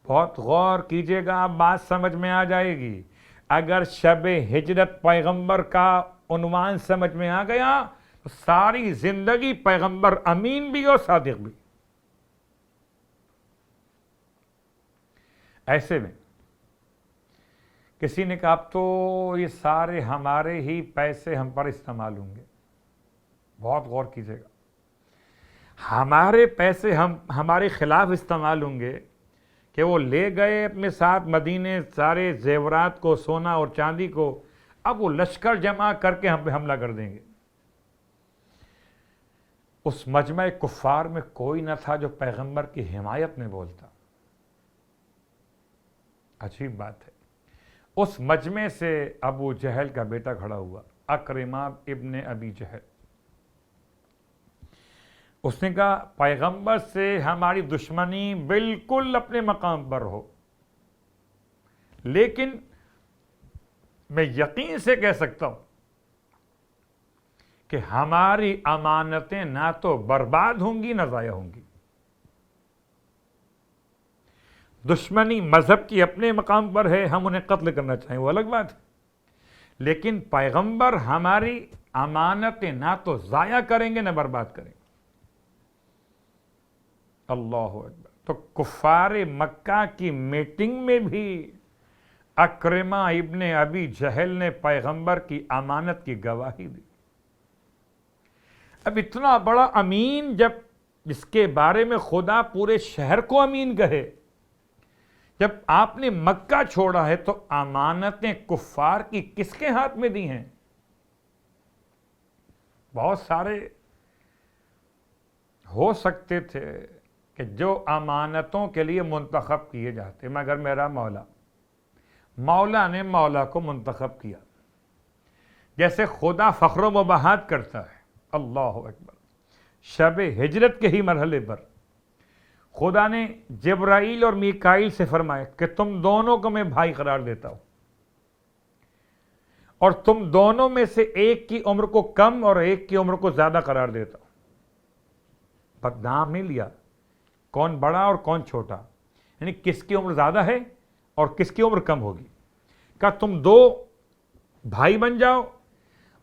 بہت غور کیجئے گا، آپ بات سمجھ میں آ جائے گی. اگر شب ہجرت پیغمبر کا عنوان سمجھ میں آ گیا تو ساری زندگی پیغمبر امین بھی اور صادق بھی. ایسے میں کسی نے کہا اب تو یہ سارے ہمارے ہی پیسے ہم پر استعمال ہوں گے. بہت غور کیجئے گا، ہمارے پیسے ہمارے خلاف استعمال ہوں گے کہ وہ لے گئے اپنے ساتھ مدینے سارے زیورات کو، سونا اور چاندی کو، اب وہ لشکر جمع کر کے ہم پہ حملہ کر دیں گے. اس مجمع کفار میں کوئی نہ تھا جو پیغمبر کی حمایت میں بولتا. عجیب بات ہے. اس مجمع سے ابو جہل کا بیٹا کھڑا ہوا، اکرمہ ابن ابی جہل. اس نے کہا پیغمبر سے ہماری دشمنی بالکل اپنے مقام پر ہو، لیکن میں یقین سے کہہ سکتا ہوں کہ ہماری امانتیں نہ تو برباد ہوں گی نہ ضائع ہوں گی. دشمنی مذہب کی اپنے مقام پر ہے، ہم انہیں قتل کرنا چاہیں وہ الگ بات ہے، لیکن پیغمبر ہماری امانتیں نہ تو ضائع کریں گے نہ برباد کریں گے. اللہ اکبر. تو کفار مکہ کی میٹنگ میں بھی اکرمہ ابن ابی جہل نے پیغمبر کی امانت کی گواہی دی. اب اتنا بڑا امین، جب اس کے بارے میں خدا پورے شہر کو امین کہے، جب آپ نے مکہ چھوڑا ہے تو امانتیں کفار کی کس کے ہاتھ میں دی ہیں؟ بہت سارے ہو سکتے تھے کہ جو امانتوں کے لیے منتخب کیے جاتے، مگر میرا مولا نے مولا کو منتخب کیا. جیسے خدا فخر و مباحات کرتا ہے. اللہ اکبر. شب ہجرت کے ہی مرحلے پر خدا نے جبرائیل اور میکائیل سے فرمایا کہ تم دونوں کو میں بھائی قرار دیتا ہوں، اور تم دونوں میں سے ایک کی عمر کو کم اور ایک کی عمر کو زیادہ قرار دیتا ہوں. پر نام نہیں لیا کون بڑا اور کون چھوٹا، یعنی کس کی عمر زیادہ ہے اور کس کی عمر کم ہوگی. کہا تم دو بھائی بن جاؤ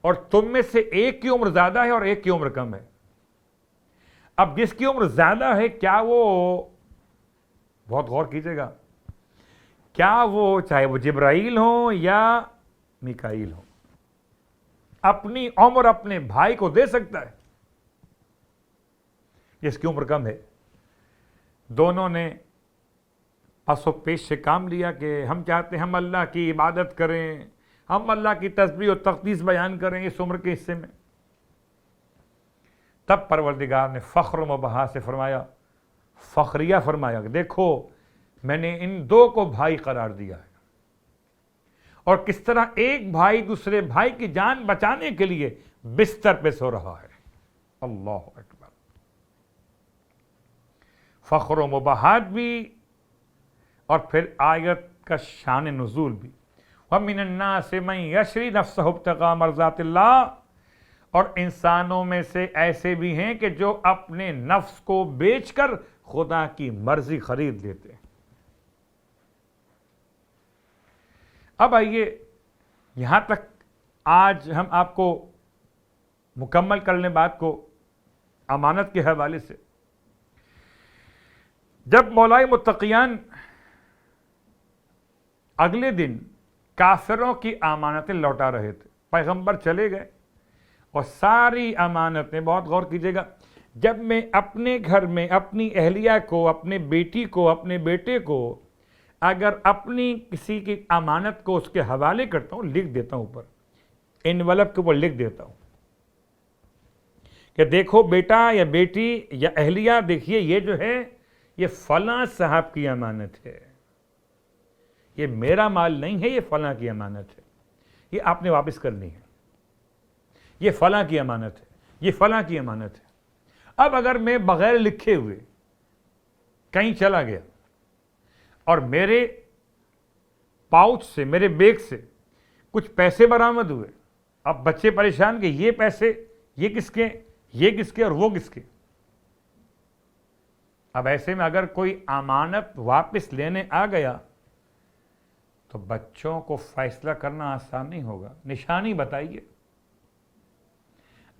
اور تم میں سے ایک کی عمر زیادہ ہے اور ایک کی عمر کم ہے. اب جس کی عمر زیادہ ہے، کیا وہ، بہت غور کیجئے گا، کیا وہ چاہے وہ جبرائیل ہوں یا میکائیل ہوں، اپنی عمر اپنے بھائی کو دے سکتا ہے؟ جس کی عمر کم ہے. دونوں نے پس و پیش سے کام لیا کہ ہم چاہتے ہیں ہم اللہ کی عبادت کریں، ہم اللہ کی تسبیح و تقدیس بیان کریں اس عمر کے حصے میں. تب پروردگار نے فخر و مباحا سے فرمایا، فخریہ فرمایا کہ دیکھو میں نے ان دو کو بھائی قرار دیا ہے، اور کس طرح ایک بھائی دوسرے بھائی کی جان بچانے کے لیے بستر پہ سو رہا ہے۔ اللہ اکبر، فخر و مباحات بھی، اور پھر آیت کا شان نزول بھی، وَمِنَ النَّاسِ مَن يَشْرِي نَفْسَهُ ابْتِغَاءَ مَرْضَاتِ اللَّهِ، اور انسانوں میں سے ایسے بھی ہیں کہ جو اپنے نفس کو بیچ کر خدا کی مرضی خرید لیتے ہیں۔ اب آئیے یہاں تک آج ہم آپ کو مکمل کر لیں بات کو امانت کے حوالے سے۔ جب مولائے متقیان اگلے دن کافروں کی امانتیں لوٹا رہے تھے، پیغمبر چلے گئے اور ساری امانتیں، بہت غور کیجیے گا، جب میں اپنے گھر میں اپنی اہلیہ کو، اپنے بیٹی کو، اپنے بیٹے کو اگر اپنی کسی کی امانت کو اس کے حوالے کرتا ہوں، لکھ دیتا ہوں، اوپر انویلپ کے اوپر لکھ دیتا ہوں کہ دیکھو بیٹا یا بیٹی یا اہلیہ، دیکھیے یہ جو ہے یہ فلاں صاحب کی امانت ہے، یہ میرا مال نہیں ہے، یہ فلاں کی امانت ہے، یہ آپ نے واپس کرنی ہے، یہ فلاں کی امانت ہے، یہ فلاں کی امانت ہے۔ اب اگر میں بغیر لکھے ہوئے کہیں چلا گیا اور میرے پاؤچ سے، میرے بیگ سے کچھ پیسے برآمد ہوئے، اب بچے پریشان کہ یہ پیسے یہ کس کے، یہ کس کے اور وہ کس کے۔ اب ایسے میں اگر کوئی امانت واپس لینے آ گیا تو بچوں کو فیصلہ کرنا آسان نہیں ہوگا۔ نشانی بتائیے،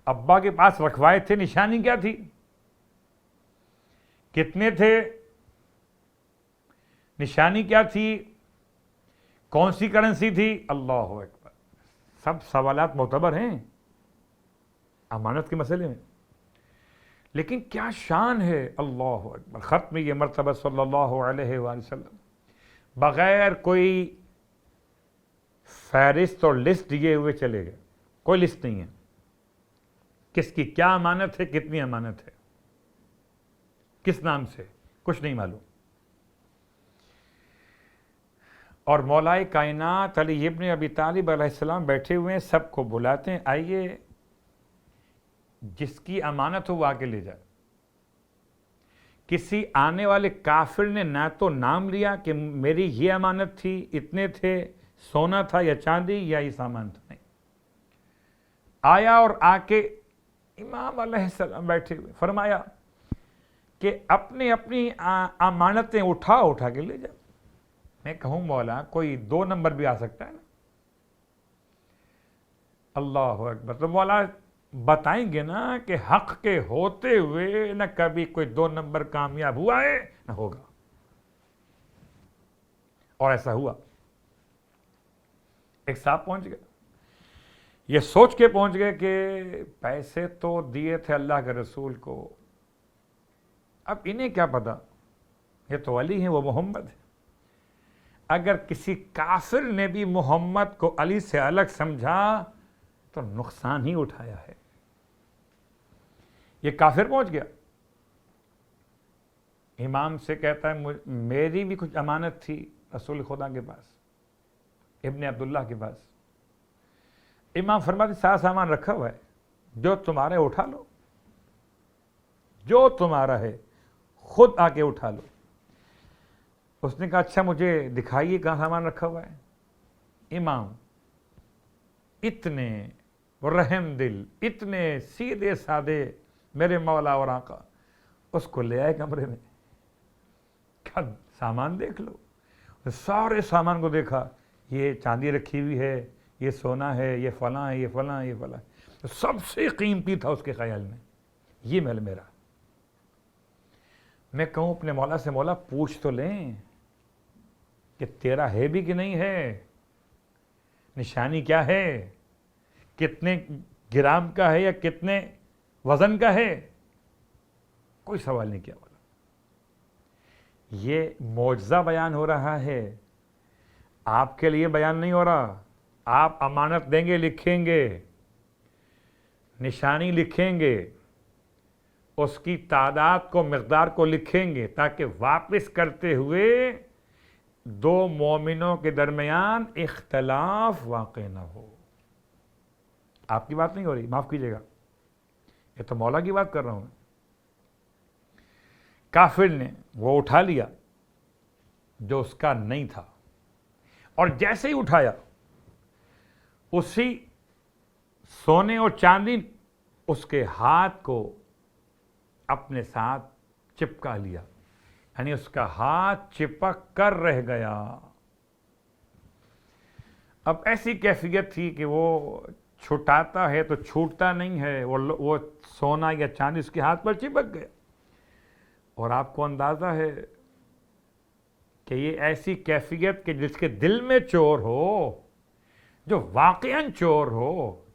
ابا کے پاس رکھوائے تھے، نشانی کیا تھی، کتنے تھے، نشانی کیا تھی، کون سی کرنسی تھی، اللہ اکبر، سب سوالات معتبر ہیں امانت کے مسئلے میں، لیکن کیا شان ہے، اللہ اکبر۔ ختم یہ مرتبہ صلی اللہ علیہ وآلہ وسلم بغیر کوئی فہرست اور لسٹ دیے ہوئے چلے گئے، کوئی لسٹ نہیں ہے، کس کی کیا امانت ہے، کتنی امانت ہے، کس نام سے، کچھ نہیں معلوم۔ اور مولائے کائنات علی ابن ابی طالب علیہ السلام بیٹھے ہوئے ہیں، سب کو بلاتے ہیں، آئیے جس کی امانت ہو وہ آ کے لے جائے۔ کسی آنے والے کافر نے نہ تو نام لیا کہ میری یہ امانت تھی، اتنے تھے، سونا تھا یا چاندی یا یہ سامان تھا، نہیں، آیا اور آ کے امام علیہ السلام بیٹھے ہوئے فرمایا کہ اپنی امانتیں اٹھا کے لے جاؤ۔ میں کہوں مولا کوئی 2 نمبر بھی آ سکتا ہے نا، اللہ اکبر، تو مولا بتائیں گے نا کہ حق کے ہوتے ہوئے نہ کبھی کوئی 2 نمبر کامیاب ہوا ہے نہ ہوگا، اور ایسا ہوا۔ ایک صاحب پہنچ گئے، یہ سوچ کے پہنچ گئے کہ پیسے تو دیے تھے اللہ کے رسول کو، اب انہیں کیا پتا، یہ تو علی ہیں، وہ محمد ہے۔ اگر کسی کافر نے بھی محمد کو علی سے الگ سمجھا تو نقصان ہی اٹھایا ہے۔ یہ کافر پہنچ گیا، امام سے کہتا ہے میری بھی کچھ امانت تھی رسول خدا کے پاس، ابن عبداللہ کے پاس۔ امام فرماتے سارا سامان رکھا ہوا ہے، جو تمہارے اٹھا لو، جو تمہارا ہے خود آ کے اٹھا لو۔ اس نے کہا اچھا مجھے دکھائیے کہاں سامان رکھا ہوا ہے۔ امام اتنے رحم دل، اتنے سیدھے سادے میرے مولا اور آقا، اس کو لے آئے کمرے میں، کہا سامان دیکھ لو۔ سارے سامان کو دیکھا، یہ چاندی رکھی ہوئی ہے، یہ سونا ہے، یہ فلاں ہے، یہ فلاں، یہ فلاں، سب سے قیمتی تھا اس کے خیال میں یہ میرا۔ میں کہوں اپنے مولا سے مولا پوچھ تو لیں کہ تیرا ہے بھی کہ نہیں ہے، نشانی کیا ہے، کتنے گرام کا ہے یا کتنے وزن کا ہے، کوئی سوال نہیں کیا بولا۔ یہ معجزہ بیان ہو رہا ہے، آپ کے لیے بیان نہیں ہو رہا۔ آپ امانت دیں گے، لکھیں گے، نشانی لکھیں گے، اس کی تعداد کو مقدار کو لکھیں گے تاکہ واپس کرتے ہوئے دو مومنوں کے درمیان اختلاف واقع نہ ہو۔ آپ کی بات نہیں ہو رہی، معاف کیجیے گا، یہ تو مولا کی بات کر رہا ہوں۔ کافر نے وہ اٹھا لیا جو اس کا نہیں تھا، اور جیسے ہی اٹھایا اسی سونے اور چاندی اس کے ہاتھ کو اپنے ساتھ چپکا لیا، یعنی اس کا ہاتھ چپک کر رہ گیا۔ اب ایسی کیفیت تھی کہ وہ چھٹاتا ہے تو چھوٹتا نہیں ہے، وہ سونا یا چاندی اس کے ہاتھ پر چپک گیا۔ اور آپ کو اندازہ ہے کہ یہ ایسی کیفیت کہ جس کے دل میں چور ہو، جو واقعاً چور ہو،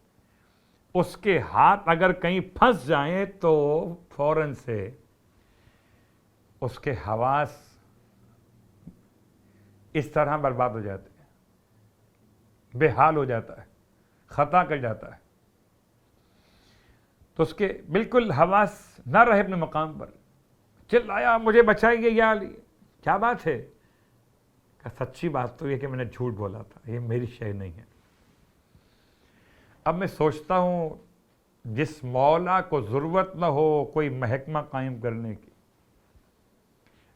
اس کے ہاتھ اگر کہیں پھنس جائیں تو فوراً سے اس کے حواس اس طرح برباد ہو جاتے ہیں، بے حال ہو جاتا ہے، خطا کر جاتا ہے، تو اس کے بالکل حواس نہ رہے اپنے مقام پر۔ چلایا مجھے بچائیے یا علی، کیا بات ہے؟ کہ سچی بات تو یہ کہ میں نے جھوٹ بولا تھا، یہ میری شے نہیں ہے۔ اب میں سوچتا ہوں جس مولا کو ضرورت نہ ہو کوئی محکمہ قائم کرنے کی،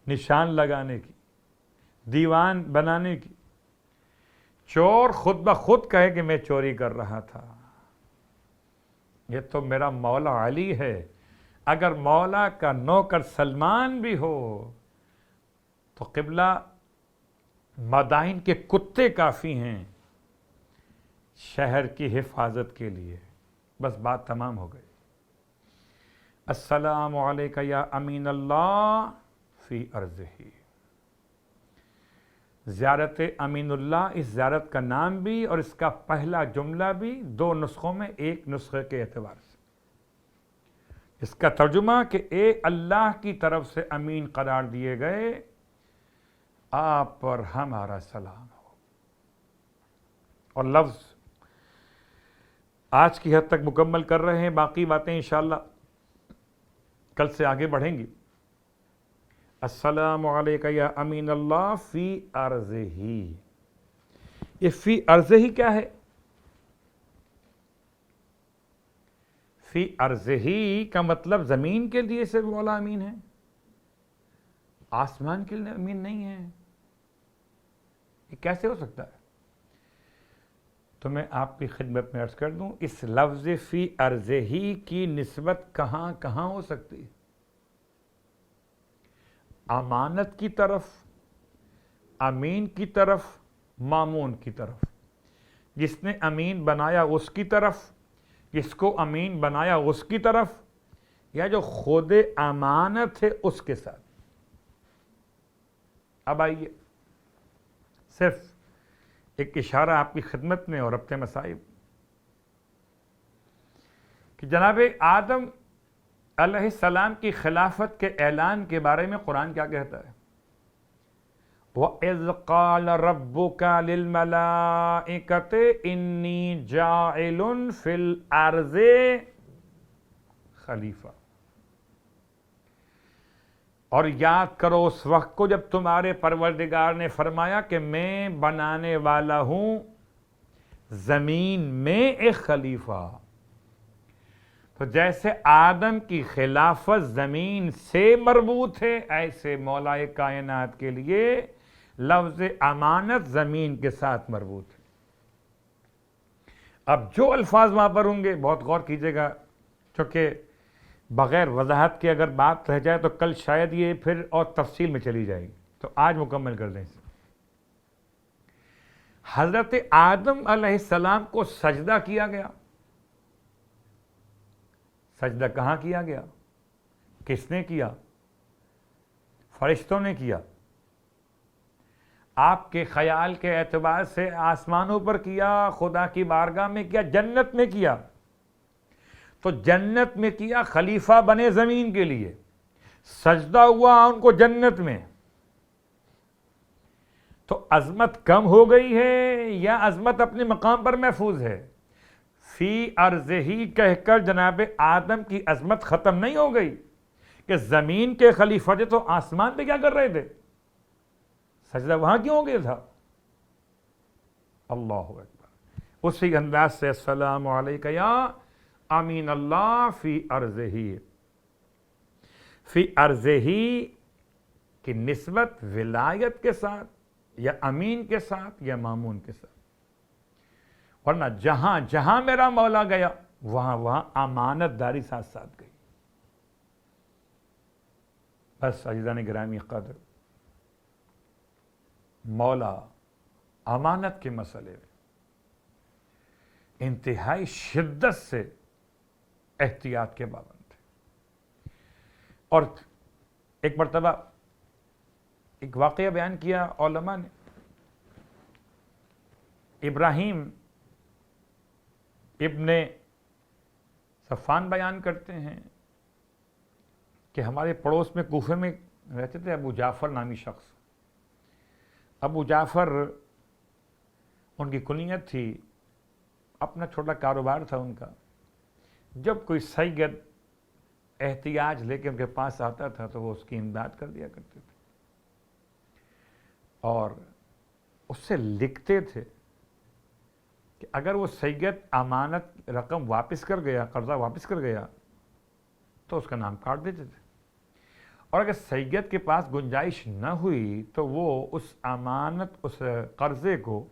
نشان لگانے کی، دیوان بنانے کی، چور خود بخود کہے کہ میں چوری کر رہا تھا، یہ تو میرا مولا علی ہے۔ اگر مولا کا نوکر سلمان بھی ہو تو قبلہ مدائن کے کتے کافی ہیں شہر کی حفاظت کے لیے۔ بس بات تمام ہو گئی۔ السلام علیکہ یا امین اللہ فی ارضہ۔ زیارت امین اللہ، اس زیارت کا نام بھی اور اس کا پہلا جملہ بھی دو نسخوں میں ایک نسخے کے اعتبار سے، اس کا ترجمہ کہ اے اللہ کی طرف سے امین قرار دیے گئے، آپ پر ہمارا سلام ہو۔ اور لفظ آج کی حد تک مکمل کر رہے ہیں، باقی باتیں انشاءاللہ کل سے آگے بڑھیں گی۔ السلام علیکہ یا امین اللہ فی ارضہ۔ یہ فی ارضہ کیا ہے؟ فی ارضہ کا مطلب زمین کے لیے صرف مولا امین ہے، آسمان کے لیے امین نہیں ہے۔ یہ کیسے ہو سکتا ہے؟ تو میں آپ کی خدمت میں عرض کر دوں، اس لفظ فی ارضہ کی نسبت کہاں کہاں ہو سکتی ہے؟ امانت کی طرف، امین کی طرف، مامون کی طرف، جس نے امین بنایا اس کی طرف، جس کو امین بنایا اس کی طرف، یا جو خود امانت ہے اس کے ساتھ۔ اب آئیے صرف ایک اشارہ آپ کی خدمت میں اور اپنے مصائب کہ جناب آدم علیہ السلام کی خلافت کے اعلان کے بارے میں قرآن کیا کہتا ہے؟ وَإِذْ قَالَ رَبُّكَ لِلْمَلَائِكَةِ إِنِّي جَاعِلٌ فِي الْأَرْضِ خلیفہ۔ اور یاد کرو اس وقت کو جب تمہارے پروردگار نے فرمایا کہ میں بنانے والا ہوں زمین میں ایک خلیفہ۔ تو جیسے آدم کی خلافت زمین سے مربوط ہے، ایسے مولا کائنات کے لیے لفظ امانت زمین کے ساتھ مربوط ہے۔ اب جو الفاظ وہاں پر ہوں گے بہت غور کیجئے گا، چونکہ بغیر وضاحت کے اگر بات رہ جائے تو کل شاید یہ پھر اور تفصیل میں چلی جائے گی، تو آج مکمل کر دیں اسے۔ حضرت آدم علیہ السلام کو سجدہ کیا گیا۔ سجدہ کہاں کیا گیا؟ کس نے کیا؟ فرشتوں نے کیا۔ آپ کے خیال کے اعتبار سے آسمانوں پر کیا، خدا کی بارگاہ میں کیا، جنت میں کیا؟ تو جنت میں کیا، خلیفہ بنے زمین کے لیے، سجدہ ہوا ان کو جنت میں۔ تو عظمت کم ہو گئی ہے یا عظمت اپنے مقام پر محفوظ ہے؟ فی ارضہ کہہ کر جناب آدم کی عظمت ختم نہیں ہو گئی، کہ زمین کے خلیفہ تھے تو آسمان پہ کیا کر رہے تھے؟ سجدہ وہاں کیوں ہو گیا تھا؟ اللہ اکبر۔ اسی انداز سے السلام علیکہ یا امین اللہ فی ارضہ، فی ارضہ کی نسبت ولایت کے ساتھ یا امین کے ساتھ یا مامون کے ساتھ، ورنہ جہاں جہاں میرا مولا گیا وہاں وہاں امانت داری ساتھ ساتھ گئی۔ بس عزیزان گرامی قدر، مولا امانت کے مسئلے میں انتہائی شدت سے احتیاط کے پابند تھے۔ اور ایک مرتبہ ایک واقعہ بیان کیا علماء نے، ابراہیم ابن صفان بیان کرتے ہیں کہ ہمارے پڑوس میں کوفے میں رہتے تھے ابو جعفر نامی شخص۔ ابو جعفر ان کی کنیت تھی، اپنا چھوٹا کاروبار تھا ان کا۔ جب کوئی سید احتیاج لے کے ان کے پاس آتا تھا تو وہ اس کی امداد کر دیا کرتے تھے، اور اس سے لکھتے تھے کہ اگر وہ سید امانت رقم واپس کر گیا، قرضہ واپس کر گیا تو اس کا نام کاٹ دیتے تھے، اور اگر سید کے پاس گنجائش نہ ہوئی تو وہ اس امانت، اس قرضے کو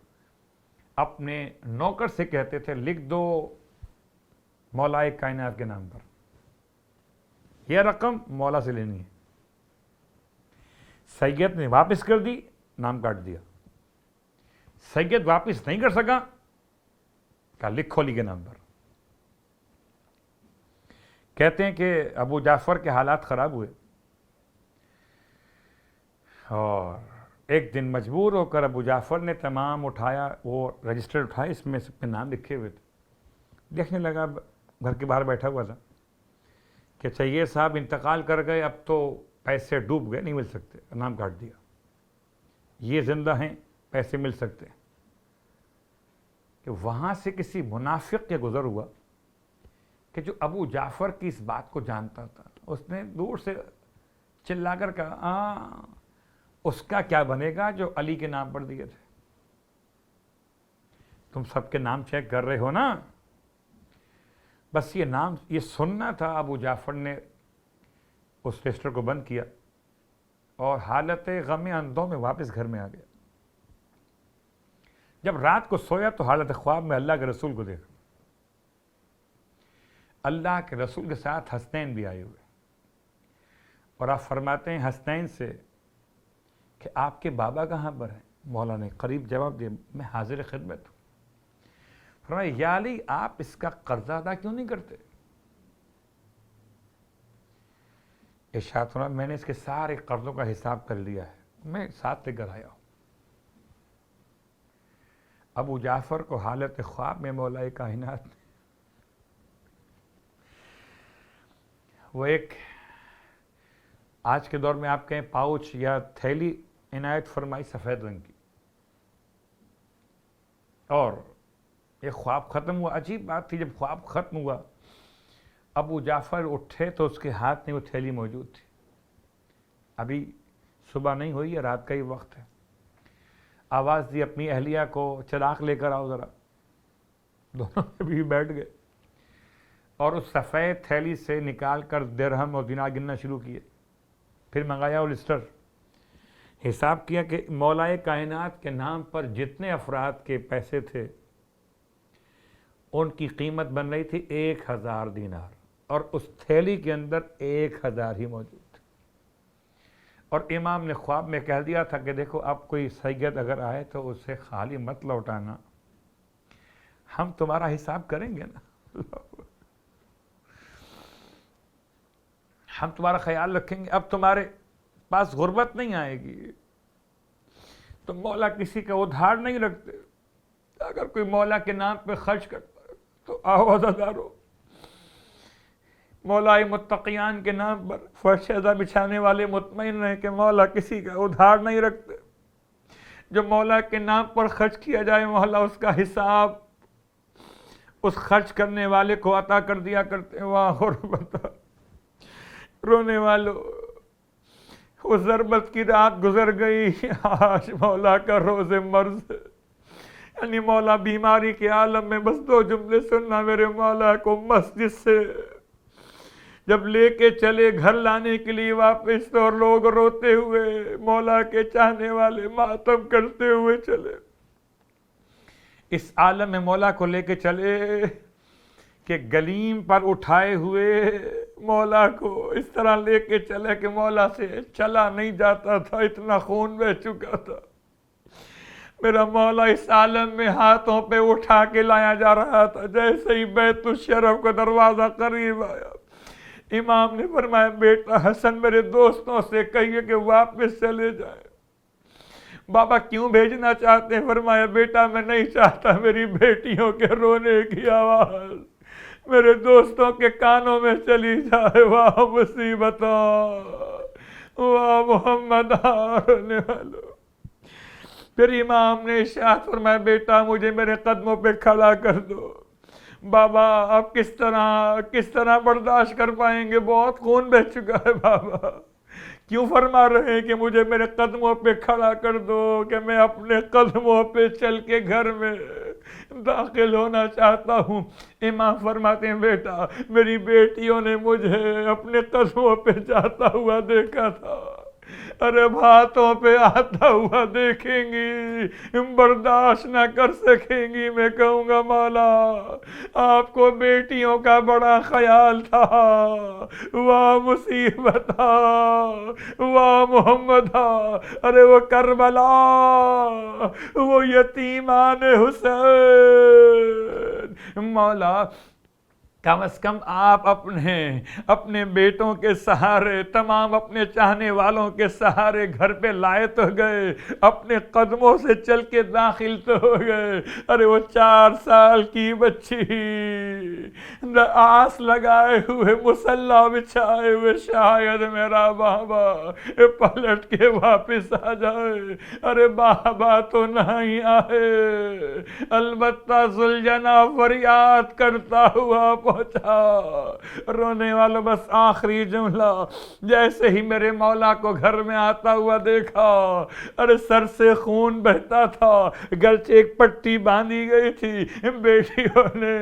اپنے نوکر سے کہتے تھے لکھ دو مولائے کائنات کے نام پر، یہ رقم مولا سے لینی ہے۔ سید نے واپس کر دی، نام کاٹ دیا۔ سید واپس نہیں کر سکا، کہا لکھو علی کے نام پر۔ کہتے ہیں کہ ابو جعفر کے حالات خراب ہوئے، اور ایک دن مجبور ہو کر ابو جعفر نے تمام اٹھایا، وہ رجسٹر اٹھایا، اس میں سب پہ نام لکھے ہوئے تھے۔ دیکھنے لگا، گھر کے باہر بیٹھا ہوا تھا کہ اچھا یہ صاحب انتقال کر گئے، اب تو پیسے ڈوب گئے، نہیں مل سکتے، نام کاٹ دیا۔ یہ زندہ ہیں، پیسے مل سکتے ہیں۔ کہ وہاں سے کسی منافق کے گزر ہوا کہ جو ابو جعفر کی اس بات کو جانتا تھا، اس نے دور سے چلا کر کہا اس کا کیا بنے گا جو علی کے نام پر دیے تھے؟ تم سب کے نام چیک کر رہے ہو نا؟ بس یہ نام یہ سننا تھا۔ ابو جعفر نے اس رجسٹر کو بند کیا اور حالت غم اندھوں میں واپس گھر میں آ گیا۔ جب رات کو سویا تو حالت خواب میں اللہ کے رسول کو دیکھا۔ اللہ کے رسول کے ساتھ حسنین بھی آئے ہوئے، اور آپ فرماتے ہیں حسنین سے کہ آپ کے بابا کہاں پر ہیں؟ مولا نے قریب جواب دیا میں حاضر خدمت ہوں۔ فرمایا یا علی آپ اس کا قرضہ ادا کیوں نہیں کرتے؟ ارشاد فرمایا میں نے اس کے سارے قرضوں کا حساب کر لیا ہے، میں ساتھ لے کر آیا ہوں۔ ابو جعفر کو حالت خواب میں مولا کائنات نے وہ ایک آج کے دور میں آپ کہیں پاؤچ یا تھیلی عنایت فرمائی سفید رنگ کی، اور یہ خواب ختم ہوا۔ عجیب بات تھی، جب خواب ختم ہوا ابو جعفر اٹھے تو اس کے ہاتھ میں وہ تھیلی موجود تھی۔ ابھی صبح نہیں ہوئی ہے، رات کا ہی وقت ہے۔ آواز دی اپنی اہلیہ کو چراغ لے کر آؤ ذرا۔ دونوں بھی بیٹھ گئے اور اس سفید تھیلی سے نکال کر درہم اور دینار گننا شروع کیے۔ پھر منگایا وہ رجسٹر، حساب کیا کہ مولا کائنات کے نام پر جتنے افراد کے پیسے تھے ان کی قیمت بن رہی تھی 1000 دینار، اور اس تھیلی کے اندر 1000 ہی موجود تھے۔ اور امام نے خواب میں کہہ دیا تھا کہ دیکھو اب کوئی سید اگر آئے تو اسے خالی مت لوٹانا، ہم تمہارا حساب کریں گے نا، ہم تمہارا خیال رکھیں گے، اب تمہارے پاس غربت نہیں آئے گی۔ تو مولا کسی کا ادھار نہیں رکھتے، اگر کوئی مولا کے نام پہ خرچ کرتا ہے تو آؤ عزادارو، مولا متقیان کے نام پر فرش ازا بچھانے والے مطمئن رہیں کہ مولا کسی کا ادھار نہیں رکھتے۔ جو مولا کے نام پر خرچ کیا جائے مولا اس کا حساب اس خرچ کرنے والے کو عطا کر دیا کرتے ہیں۔ واہ غربت رونے والوں، وہ ضربت کی رات گزر گئی، آج مولا کا روز مرض، یعنی مولا بیماری کے عالم میں بس 2 جملے سننا، میرے مولا کو مسجد سے جب لے کے چلے گھر لانے کے لیے واپس، اور لوگ روتے ہوئے، مولا کے چاہنے والے ماتم کرتے ہوئے چلے، اس عالم میں مولا کو لے کے چلے کہ گلیم پر اٹھائے ہوئے مولا کو اس طرح لے کے چلے کہ مولا سے چلا نہیں جاتا تھا، اتنا خون بہہ چکا تھا۔ میرا مولا اس عالم میں ہاتھوں پہ اٹھا کے لایا جا رہا تھا، جیسے ہی بیت الشرف کا دروازہ قریب آیا، امام نے فرمایا بیٹا حسن میرے دوستوں سے کہیے کہ واپس چلے جائیں۔ بابا کیوں بھیجنا چاہتے ہیں؟ فرمایا بیٹا میں نہیں چاہتا میری بیٹیوں کے رونے کی آواز میرے دوستوں کے کانوں میں چلی جائے، واہ مصیبتاں، واہ محمد رونے والوں۔ پھر امام نے ارشاد فرمایا بیٹا مجھے میرے قدموں پہ کھڑا کر دو۔ بابا آپ کس طرح برداشت کر پائیں گے؟ بہت خون بہہ چکا ہے بابا، کیوں فرما رہے ہیں کہ مجھے میرے قدموں پہ کھڑا کر دو کہ میں اپنے قدموں پہ چل کے گھر میں داخل ہونا چاہتا ہوں؟ امام فرماتے ہیں بیٹا میری بیٹیوں نے مجھے اپنے قدموں پہ جاتا ہوا دیکھا تھا، ارے ہاتھوں پہ آتا ہوا دیکھیں گی، برداشت نہ کر سکیں گی، میں کہوں گا مولا آپ کو بیٹیوں کا بڑا خیال تھا، واہ مصیبت، واہ محمد، ارے وہ کربلا، وہ یتیمان حسین، مولا کم از کم آپ اپنے بیٹوں کے سہارے، تمام اپنے چاہنے والوں کے سہارے گھر پہ لائے تو گئے، اپنے قدموں سے چل کے داخل تو ہو گئے، ارے وہ 4 سال کی بچی آس لگائے ہوئے مصلی بچھائے ہوئے، شاید میرا بابا پلٹ کے واپس آ جائے، ارے بابا تو نہیں آئے، البتہ ذوالجناح فریاد کرتا ہوا پہنچا۔ رونے والوں بس آخری جملہ، جیسے ہی میرے مولا کو گھر میں آتا ہوا دیکھا، ارے سر سے خون بہتا تھا، گلچہ ایک پٹی باندھی گئی تھی، بیٹیوں نے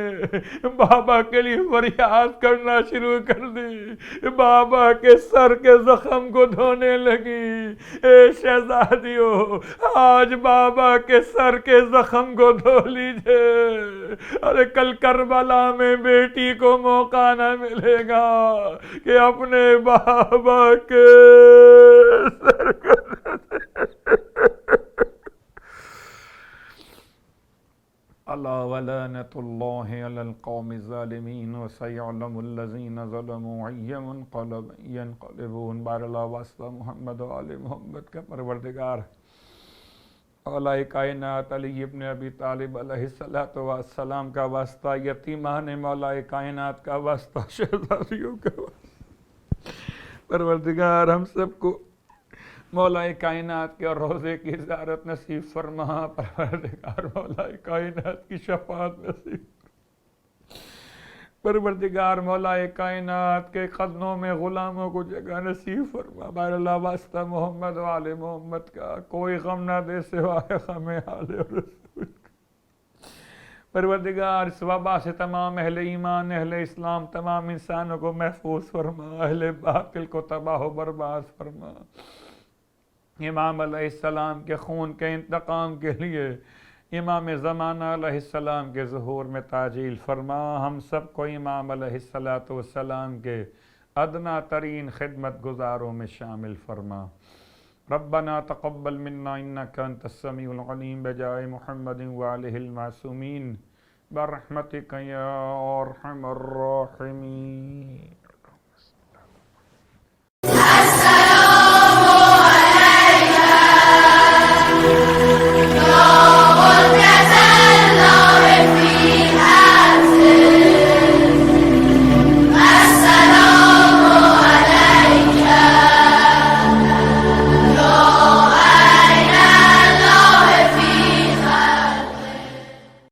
بابا کے لیے فریاد کرنا شروع کر دی، بابا کے سر کے زخم کو دھونے لگی، اے شہزادیوں آج بابا کے سر کے زخم کو دھو لیجئے، ارے کل کربلا میں بیٹی کو موقع نہ ملے گا کہ اپنے بابا کے سر کو اللہ ولعنۃ اللہ علی القوم الظالمین وسیعلم الذین ظلموا ای منقلب ینقلبون۔ بار اللہ واسطہ محمد و آل محمد کا پروردگار، اولیاء کائنات علی ابن ابی طالب علیہ السلام کا واسطہ، یتیمان مولا کائنات کا واسطہ، شہزادیوں کا واسطہ، پروردگار ہم سب کو مولا کائنات کے روزے کی زیارت نصیب فرما، پروردگار مولا کائنات کی شفاعت نصیب فرما، پروردگار مولا کائنات کے قدموں میں غلاموں کو جگہ نصیب فرما، بار اللہ واسطہ محمد و آل محمد کا، کوئی غم نہ دے سوائے غم آل رسول کا، پروردگار اس وبا سے تمام اہل ایمان، اہل اسلام، تمام انسانوں کو محفوظ فرما، اہل باطل کو تباہ و برباد فرما، امام علیہ السلام کے خون کے انتقام کے لیے امام زمانہ علیہ السلام کے ظہور میں تعجیل فرما، ہم سب کو امام علیہ السلام کے ادنا ترین خدمت گزاروں میں شامل فرما۔ ربنا تقبل منا انک انت السمیع العلیم بجائے محمد وآلہ المعصومین برحمتک یا ارحم الراحمین۔